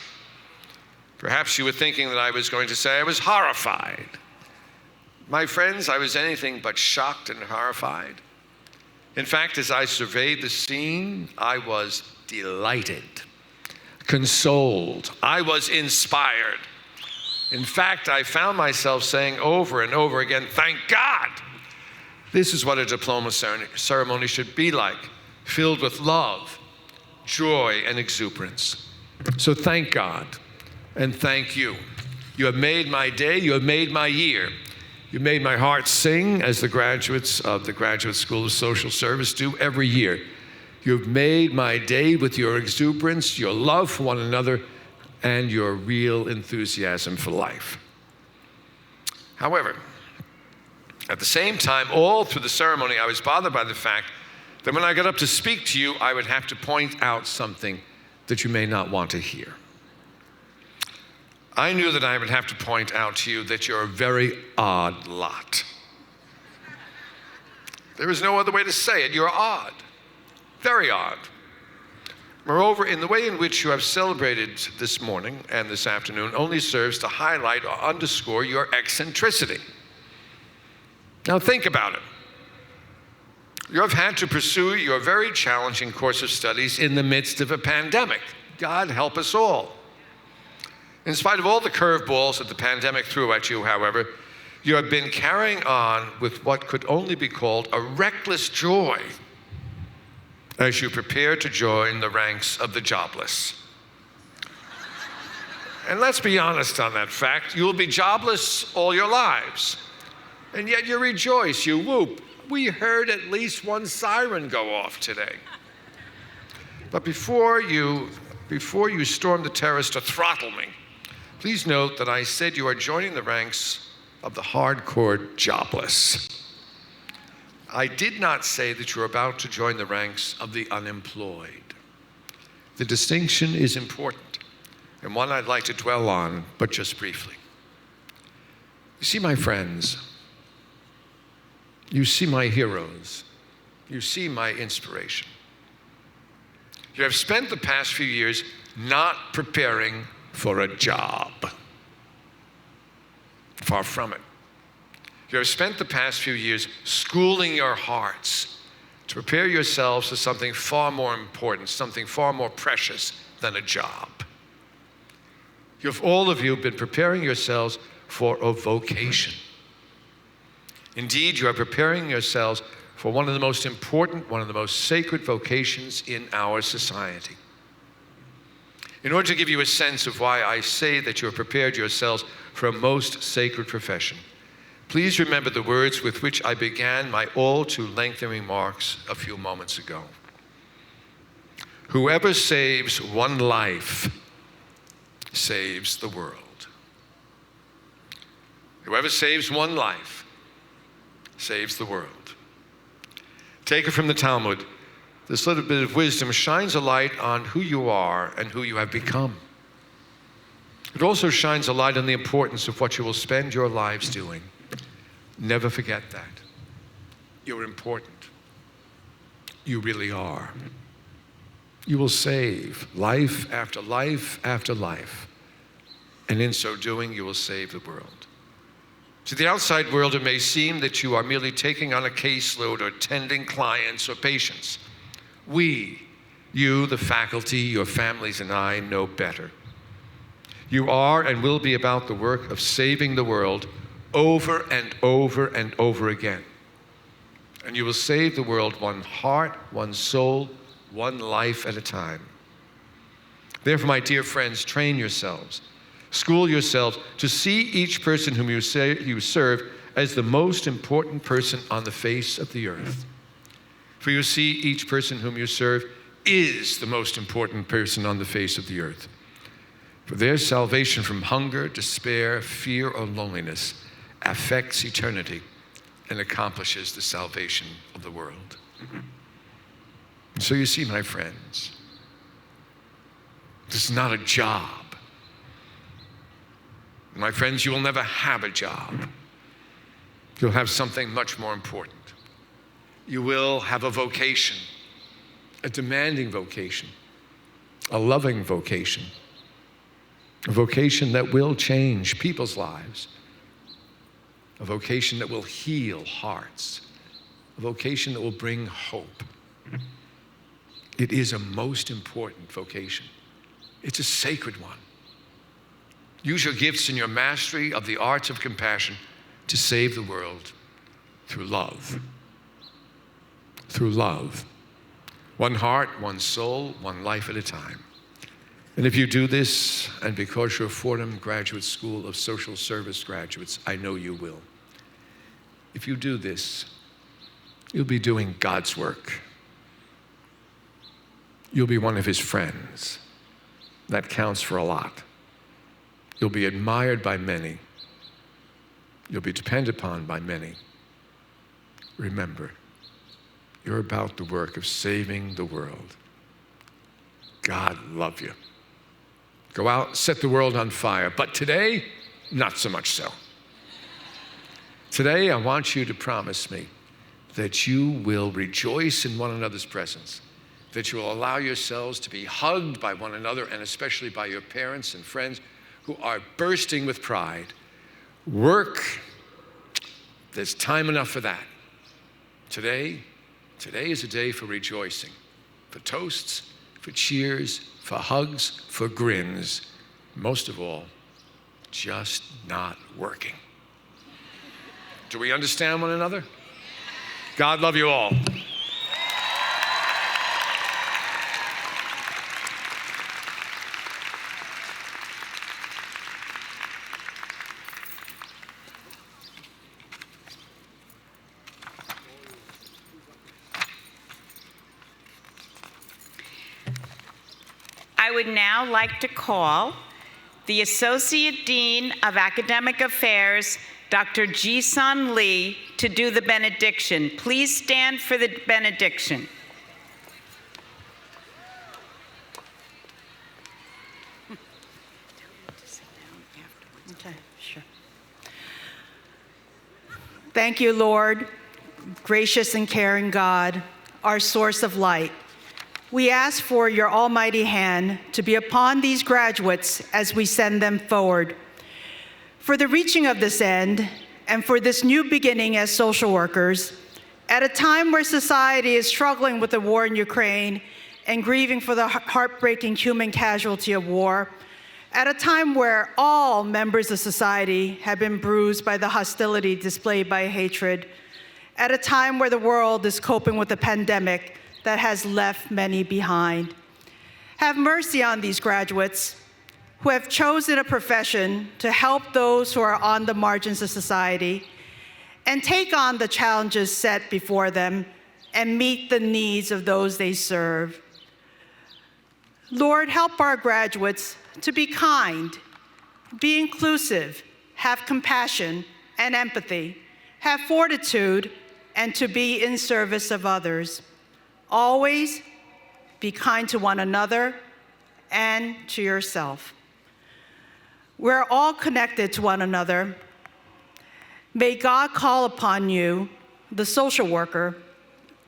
Perhaps you were thinking that I was going to say I was horrified. My friends, I was anything but shocked and horrified. In fact, as I surveyed the scene, I was delighted, consoled. I was inspired. In fact, I found myself saying over and over again, thank God. This is what a diploma ceremony should be like, filled with love, joy, and exuberance. So thank God, and thank you. You have made my day, you have made my year. You made my heart sing, as the graduates of the Graduate School of Social Service do every year. You've made my day with your exuberance, your love for one another, and your real enthusiasm for life. However, at the same time, all through the ceremony, I was bothered by the fact that when I got up to speak to you, I would have to point out something that you may not want to hear. I knew that I would have to point out to you that you're a very odd lot. There is no other way to say it. You're odd, very odd. Moreover, in the way in which you have celebrated this morning and this afternoon only serves to highlight or underscore your eccentricity. Now think about it. You have had to pursue your very challenging course of studies in the midst of a pandemic. God help us all. In spite of all the curveballs that the pandemic threw at you, however, you have been carrying on with what could only be called a reckless joy as you prepare to join the ranks of the jobless. And let's be honest on that fact. You will be jobless all your lives. And yet you rejoice, you whoop. We heard at least one siren go off today. But before you storm the terrace to throttle me, please note that I said you are joining the ranks of the hardcore jobless. I did not say that you're about to join the ranks of the unemployed. The distinction is important, and one I'd like to dwell on, but just briefly. You see, my friends, you see my heroes, you see my inspiration. You have spent the past few years not preparing for a job. Far from it. You have spent the past few years schooling your hearts to prepare yourselves for something far more important, something far more precious than a job. All of you have been preparing yourselves for a vocation. Indeed, you are preparing yourselves for one of the most important, one of the most sacred vocations in our society. In order to give you a sense of why I say that you have prepared yourselves for a most sacred profession, please remember the words with which I began my all too lengthy remarks a few moments ago. Whoever saves one life saves the world. Whoever saves one life saves the world. Taken from the Talmud, this little bit of wisdom shines a light on who you are and who you have become. It also shines a light on the importance of what you will spend your lives doing. Never forget that. You're important. You really are. You will save life after life after life. And in so doing, you will save the world. To the outside world, it may seem that you are merely taking on a caseload or tending clients or patients. We, you, the faculty, your families, and I know better. You are and will be about the work of saving the world over and over and over again. And you will save the world one heart, one soul, one life at a time. Therefore, my dear friends, train yourselves. School yourselves to see each person whom you serve as the most important person on the face of the earth. For you see, each person whom you serve is the most important person on the face of the earth. For their salvation from hunger, despair, fear, or loneliness affects eternity and accomplishes the salvation of the world. And so you see, my friends, this is not a job. My friends, you will never have a job. You'll have something much more important. You will have a vocation, a demanding vocation, a loving vocation, a vocation that will change people's lives, a vocation that will heal hearts, a vocation that will bring hope. It is a most important vocation. It's a sacred one. Use your gifts and your mastery of the arts of compassion to save the world through love. Through love. One heart, one soul, one life at a time. And if you do this, and because you're Fordham Graduate School of Social Service graduates, I know you will. If you do this, you'll be doing God's work. You'll be one of his friends. That counts for a lot. You'll be admired by many. You'll be depended upon by many. Remember, you're about the work of saving the world. God love you. Go out, set the world on fire. But today, not so much so. Today, I want you to promise me that you will rejoice in one another's presence, that you will allow yourselves to be hugged by one another, and especially by your parents and friends who are bursting with pride. Work, there's time enough for that. Today is a day for rejoicing, for toasts, for cheers, for hugs, for grins. Most of all, just not working. Do we understand one another? God love you all. I would now like to call the Associate Dean of Academic Affairs, Dr. Ji-Sun Lee, to do the benediction. Please stand for the benediction. Thank you, Lord, gracious and caring God, our source of light. We ask for your almighty hand to be upon these graduates as we send them forward. For the reaching of this end, and for this new beginning as social workers, at a time where society is struggling with the war in Ukraine and grieving for the heartbreaking human casualty of war, at a time where all members of society have been bruised by the hostility displayed by hatred, at a time where the world is coping with a pandemic that has left many behind. Have mercy on these graduates who have chosen a profession to help those who are on the margins of society and take on the challenges set before them and meet the needs of those they serve. Lord, help our graduates to be kind, be inclusive, have compassion and empathy, have fortitude, and to be in service of others. Always be kind to one another and to yourself. We're all connected to one another. May God call upon you, the social worker,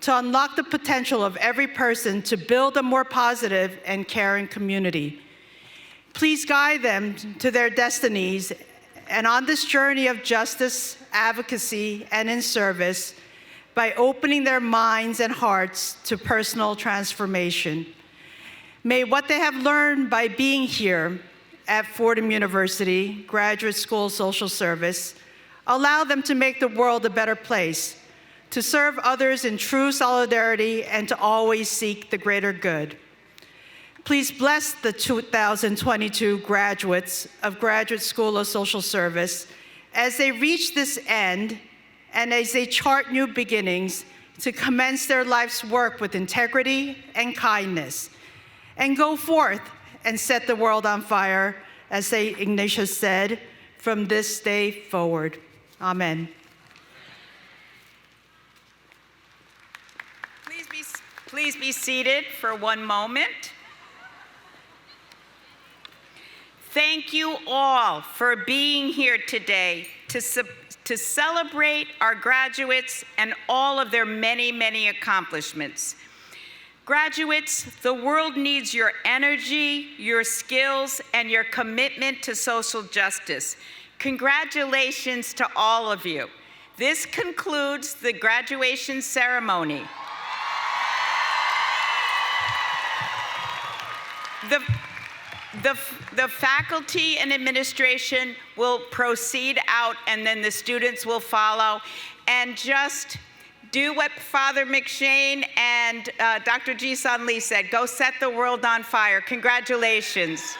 to unlock the potential of every person to build a more positive and caring community. Please guide them to their destinies and on this journey of justice, advocacy, and in service by opening their minds and hearts to personal transformation. May what they have learned by being here at Fordham University Graduate School of Social Service allow them to make the world a better place, to serve others in true solidarity, and to always seek the greater good. Please bless the 2022 graduates of Graduate School of Social Service as they reach this end and as they chart new beginnings to commence their life's work with integrity and kindness, and go forth and set the world on fire, as St. Ignatius said, from this day forward. Amen. Please be seated for one moment. Thank you all for being here today to celebrate our graduates and all of their many, many accomplishments. Graduates, the world needs your energy, your skills, and your commitment to social justice. Congratulations to all of you. This concludes the graduation ceremony. The faculty and administration will proceed out, and then the students will follow. And just do what Father McShane and Dr. Ji-Sun Lee said. Go set the world on fire. Congratulations.